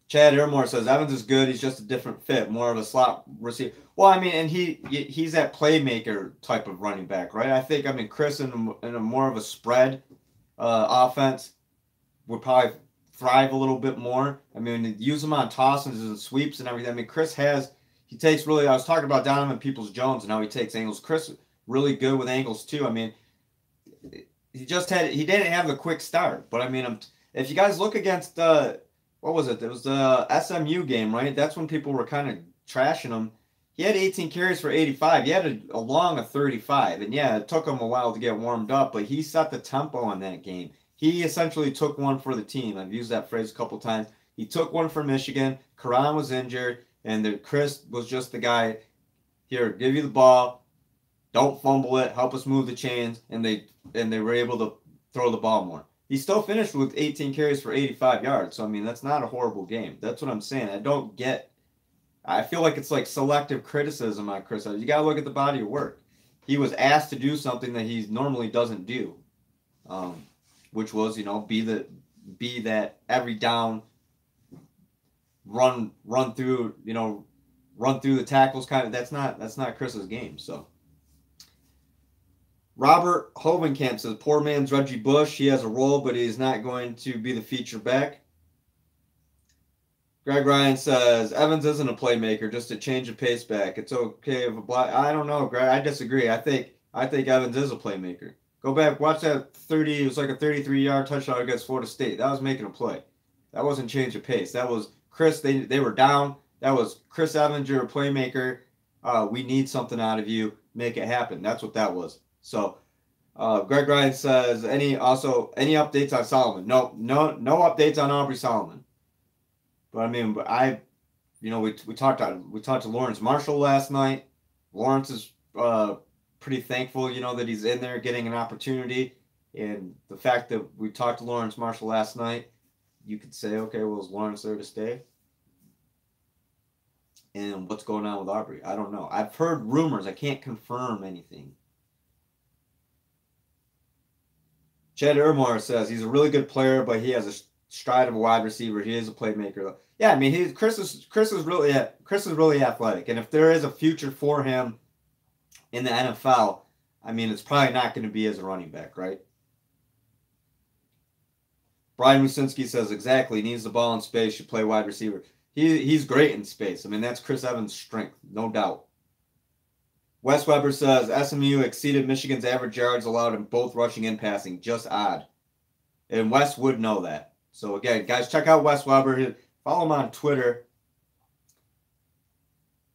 Chad Airmore says, Evans is good. He's just a different fit, more of a slot receiver. Well, I mean, and he's that playmaker type of running back, right? Chris in a more of a spread offense would probably thrive a little bit more. I mean, use him on tosses and sweeps and everything. I mean, I was talking about Donovan Peoples-Jones and how he takes angles. Chris really good with angles too. I mean, he didn't have the quick start, but I mean, if you guys look against what was it? It was the SMU game, right? That's when people were kind of trashing him. He had 18 carries for 85. He had a long of 35. And yeah, it took him a while to get warmed up, but he set the tempo in that game. He essentially took one for the team. I've used that phrase a couple times. He took one for Michigan. Karan was injured, and Chris was just the guy, here, give you the ball, don't fumble it, help us move the chains, and they were able to throw the ball more. He still finished with 18 carries for 85 yards. So, I mean, that's not a horrible game. That's what I'm saying. I feel like it's like selective criticism on Chris. You got to look at the body of work. He was asked to do something that he normally doesn't do, which was, be that every down, run through the tackles kind of. That's not Chris's game. So. Robert Hovenkamp says, poor man's Reggie Bush. He has a role, but he's not going to be the feature back. Greg Ryan says, Evans isn't a playmaker, just a change of pace back. It's okay if I don't know, Greg. I disagree. I think Evans is a playmaker. Go back, watch that it was like a 33-yard touchdown against Florida State. That was making a play. That wasn't change of pace. That was Chris. They were down. That was Chris Evans, you're a playmaker. We need something out of you. Make it happen. That's what that was. So, Greg Ryan says, any updates on Solomon? No updates on Aubrey Solomon. But I mean, we talked to Lawrence Marshall last night. Lawrence is pretty thankful, that he's in there getting an opportunity. And the fact that we talked to Lawrence Marshall last night, you could say, okay, well, is Lawrence there to stay? And what's going on with Aubrey? I don't know. I've heard rumors. I can't confirm anything. Chad Ermore says he's a really good player, but he has stride of a wide receiver. He is a playmaker, though. Yeah, I mean, Chris is really athletic, and if there is a future for him in the NFL, I mean, it's probably not going to be as a running back, right? Brian Musinski says exactly. Needs the ball in space. Should play wide receiver. He's great in space. I mean, that's Chris Evans' strength, no doubt. Wes Weber says SMU exceeded Michigan's average yards allowed in both rushing and passing. Just odd. And Wes would know that. So again, guys, check out Wes Weber. Follow him on Twitter.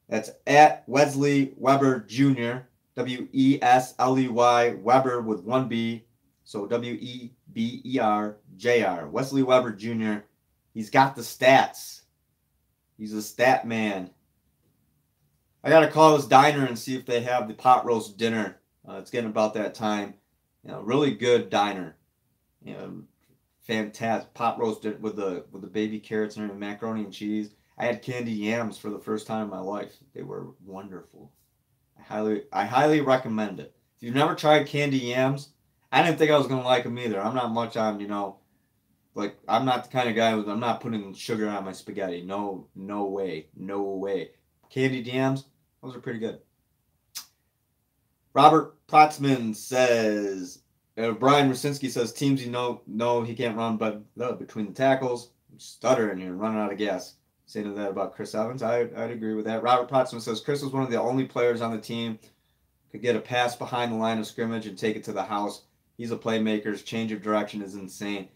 That's at Wesley Weber Jr. Wesley Weber with one B. So Weberjr. Wesley Weber Jr. He's got the stats. He's a stat man. I got to call this diner and see if they have the pot roast dinner. It's getting about that time. You know, really good diner. You know, fantastic pot roast with the baby carrots and macaroni and cheese. I had candy yams for the first time in my life. They were wonderful. I highly recommend it. If you've never tried candy yams, I didn't think I was gonna like them either. I'm not much on, you know, like I'm not the kind of guy I'm not putting sugar on my spaghetti. No way. Candied yams, those are pretty good. Robert Protzman says, Brian Rusinski says teams you know he can't run, but between the tackles, I'm stuttering here, running out of gas. Saying that about Chris Evans, I'd agree with that. Robert Protzman says Chris was one of the only players on the team could get a pass behind the line of scrimmage and take it to the house. He's a playmaker. His change of direction is insane.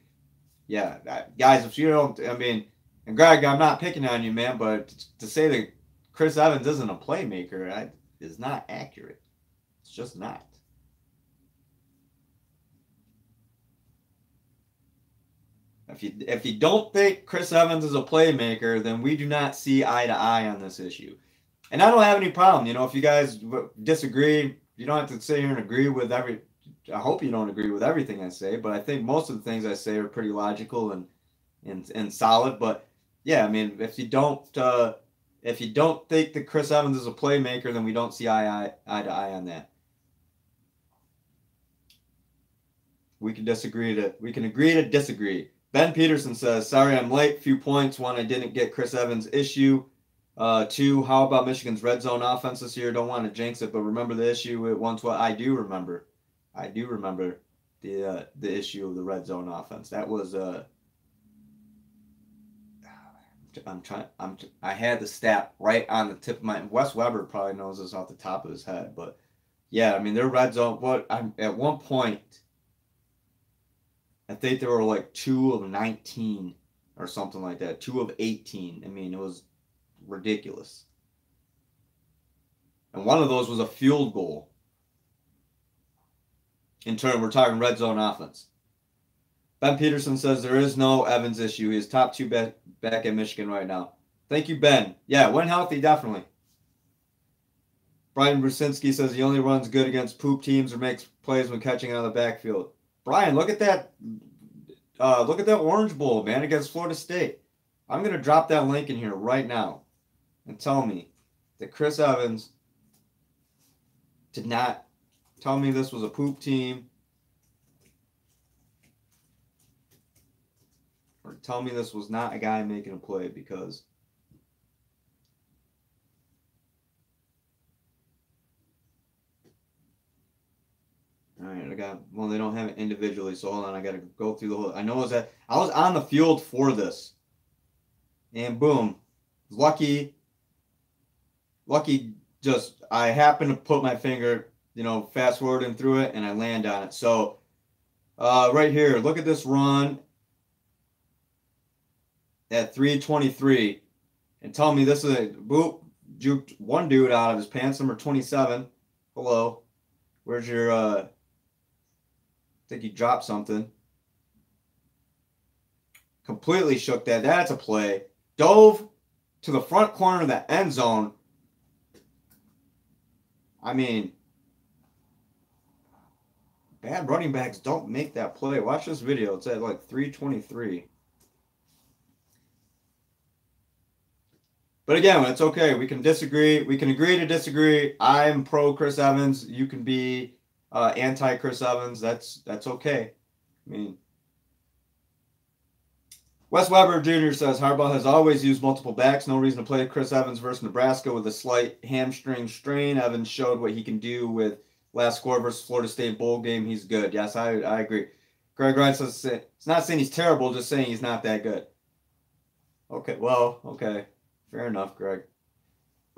Yeah, guys, if you don't, I mean, and Greg, I'm not picking on you, man, but to say that Chris Evans isn't a playmaker is not accurate. It's just not. If you don't think Chris Evans is a playmaker, then we do not see eye to eye on this issue. And I don't have any problem. You know, if you guys disagree, you don't have to sit here and agree with I hope you don't agree with everything I say, but I think most of the things I say are pretty logical and solid. But yeah, I mean, if you don't think that Chris Evans is a playmaker, then we don't see eye to eye on that. We can agree to disagree. Ben Peterson says, sorry I'm late. Few points. One, I didn't get Chris Evans' issue. Two, how about Michigan's red zone offense this year? Don't want to jinx it, but remember the issue at 112. I do remember the issue of the red zone offense. That was I had the stat right on the tip of my. Wes Weber probably knows this off the top of his head, but yeah, I mean their red zone. At one point, I think they were like 2 of 19 or something like that. 2 of 18. I mean, it was ridiculous. And one of those was a field goal. In turn, we're talking red zone offense. Ben Peterson says there is no Evans issue. He is top 2 back at Michigan right now. Thank you, Ben. Yeah, when healthy, definitely. Brian Brusinski says he only runs good against poop teams or makes plays when catching out of the backfield. Brian, look at that. Look at that Orange Bowl, man, against Florida State. I'm going to drop that link in here right now and tell me that Chris Evans did not tell me this was a poop team or tell me this was not a guy making a play because all right, they don't have it individually, so hold on, I got to go through the whole, I was on the field for this, and boom, lucky, just, I happened to put my finger, fast forwarding through it, and I land on it, so, right here, look at this run at 3:23, and tell me this is a, boop, juked one dude out of his pants, number 27, hello, where's your, I think he dropped something. Completely shook that. That's a play. Dove to the front corner of the end zone. I mean, bad running backs don't make that play. Watch this video. It's at like 3:23. But again, it's okay. We can disagree. We can agree to disagree. I'm pro Chris Evans. You can be anti Chris Evans. That's okay. I mean, Wes Weber Jr. says Harbaugh has always used multiple backs. No reason to play Chris Evans versus Nebraska with a slight hamstring strain. Evans showed what he can do with last score versus Florida State bowl game. He's good. Yes, I agree. Greg Wright says it's not saying he's terrible, just saying he's not that good. Okay, well, okay. Fair enough, Greg.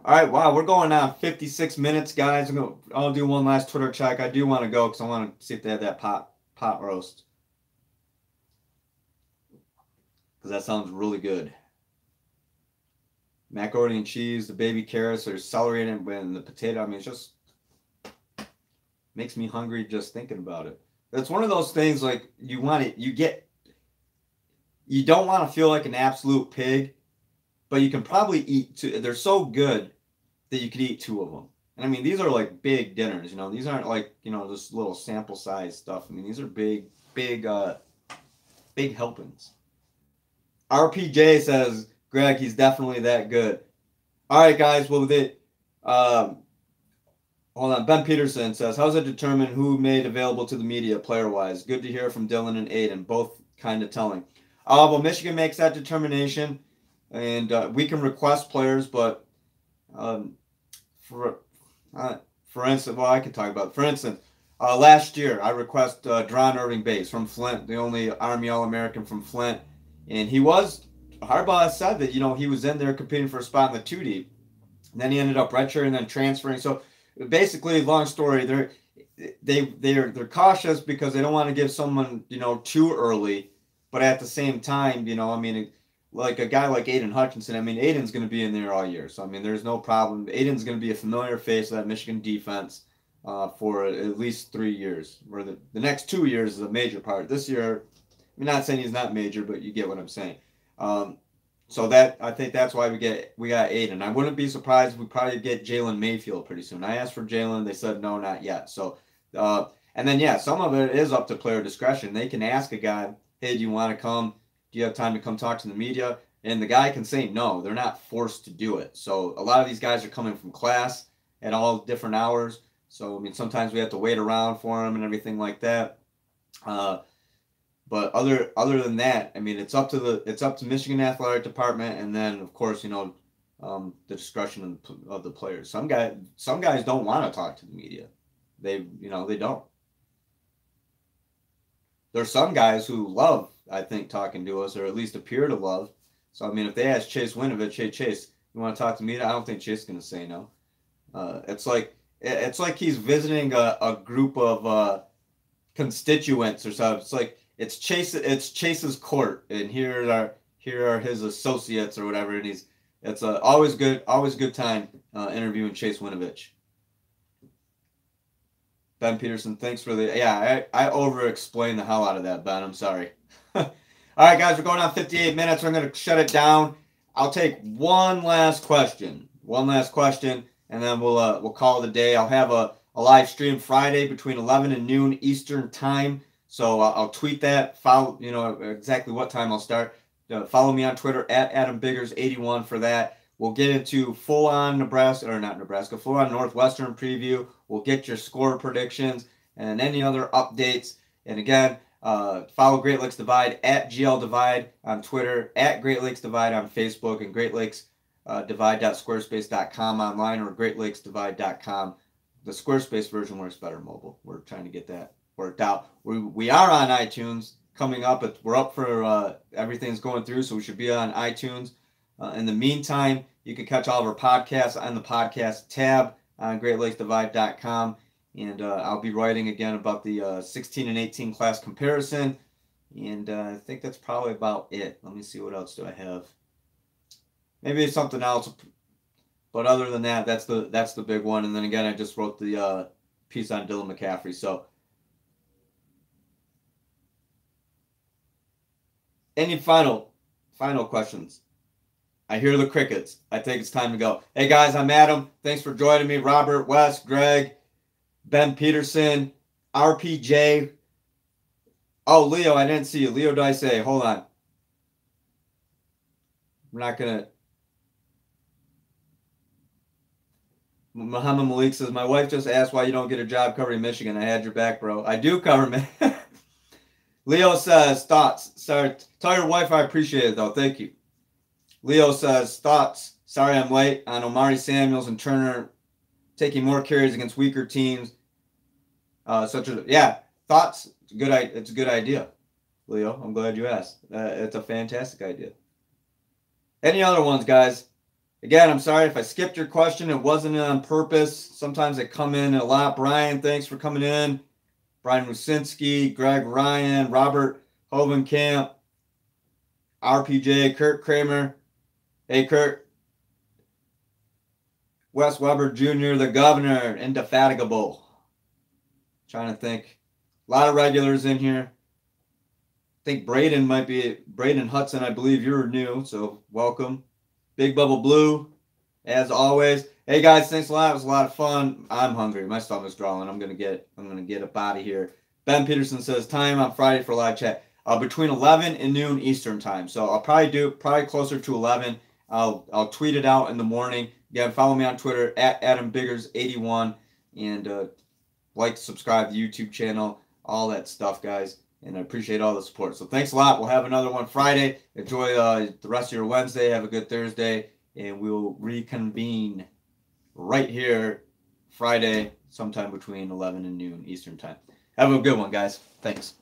All right, wow, we're going on 56 minutes, guys. I'll do one last Twitter check. I do want to go because I want to see if they have that pot roast. Because that sounds really good. Macaroni and cheese, the baby carrots, there's celery in it, and the potato. I mean, it just makes me hungry just thinking about it. It's one of those things like you don't want to feel like an absolute pig, but you can probably eat two. They're so good that you could eat two of them. And I mean, these are like big dinners, you know. These aren't like, you know, just little sample size stuff. I mean, these are big helpings. RPJ says, Greg, he's definitely that good. All right, guys. Well, hold on. Ben Peterson says, how's it determine who made available to the media player-wise? Good to hear from Dylan and Aidan. Both kind of telling. Well, Michigan makes that determination, and we can request players, but for instance, well, I can talk about it. For instance, last year I request Dron Irving Bates from Flint, the only Army All-American from Flint. And Harbaugh said that, you know, he was in there competing for a spot in the 2 deep. And then he ended up redshirting and then transferring. So basically, long story, they're cautious because they don't want to give someone, you know, too early. But at the same time, you know, I mean, like a guy like Aidan Hutchinson, I mean, Aidan's going to be in there all year. So, I mean, there's no problem. Aidan's going to be a familiar face of that Michigan defense for at least 3 years. Where the next 2 years is a major part. This year, I'm not saying he's not major, but you get what I'm saying. So that I think that's why we got Aidan. I wouldn't be surprised if we probably get Jalen Mayfield pretty soon. I asked for Jalen, they said no, not yet. So and then yeah, some of it is up to player discretion. They can ask a guy, hey, do you want to come? Do you have time to come talk to the media? And the guy can say no. They're not forced to do it. So a lot of these guys are coming from class at all different hours. So I mean, sometimes we have to wait around for them and everything like that. But other than that, I mean, it's up to Michigan Athletic Department, and then of course, you know, the discretion of the players. Some guys don't want to talk to the media. They don't. There's some guys who love, I think, talking to us, or at least appear to love. So I mean, if they ask Chase Winovich, hey Chase, you want to talk to me? I don't think Chase is going to say no. It's like he's visiting a group of constituents or something. It's like it's Chase's court, and here are his associates or whatever, and it's always good time interviewing Chase Winovich. Ben Peterson, thanks for I over-explained the hell out of that, Ben. I'm sorry. All right, guys, we're going on 58 minutes. I'm going to shut it down. I'll take one last question, and then we'll call it a day. I'll have a live stream Friday between 11 and noon Eastern time. So I'll tweet that. Follow, you know, exactly what time I'll start. Follow me on Twitter at AdamBiggers81 for that. We'll get into full-on full-on Northwestern preview. We'll get your score predictions and any other updates. And again, follow Great Lakes Divide at GL Divide on Twitter, at Great Lakes Divide on Facebook, and Great Lakes Divide.squarespace.com online, or GreatLakesDivide.com. The Squarespace version works better mobile. We're trying to get that worked out. We are on iTunes coming up. We're up for everything's going through, so we should be on iTunes. In the meantime, you can catch all of our podcasts on the podcast tab on GreatLakesDivide.com. And I'll be writing again about the 16 and 18 class comparison. And I think that's probably about it. Let me see, what else do I have? Maybe it's something else. But other than that, that's the big one. And then again, I just wrote the piece on Dylan McCaffrey. So any final questions? I hear the crickets. I think it's time to go. Hey guys, I'm Adam. Thanks for joining me. Robert, Wes, Greg, Ben Peterson, RPJ. Oh, Leo, I didn't see you. Leo Dice, hold on. We're not gonna. Muhammad Malik says, my wife just asked why you don't get a job covering Michigan. I had your back, bro. I do cover Leo says, thoughts. Sorry, tell your wife I appreciate it, though. Thank you. Leo says, thoughts. Sorry I'm late on Omari Samuels and Turner taking more carries against weaker teams. Such as, yeah, thoughts. It's a good idea, Leo. I'm glad you asked. It's a fantastic idea. Any other ones, guys? Again, I'm sorry if I skipped your question. It wasn't on purpose. Sometimes they come in a lot. Brian, thanks for coming in. Brian Rusinski, Greg Ryan, Robert Hovenkamp, RPJ, Kurt Kramer. Hey, Kurt. Wes Weber Jr., the governor, indefatigable. Trying to think. A lot of regulars in here. I think Braden Hudson, I believe you're new, so welcome. Big Bubble Blue, as always. Hey guys, thanks a lot. It was a lot of fun. I'm hungry. My stomach's growling. I'm gonna get up out of here. Ben Peterson says time on Friday for live chat. Between 11 and noon Eastern time. So I'll probably closer to 11. I'll tweet it out in the morning. Again, follow me on Twitter at AdamBiggers81 and like, subscribe to the YouTube channel, all that stuff, guys. And I appreciate all the support. So thanks a lot. We'll have another one Friday. Enjoy the rest of your Wednesday. Have a good Thursday. And we'll reconvene right here Friday sometime between 11 and noon Eastern time. Have a good one, guys. Thanks.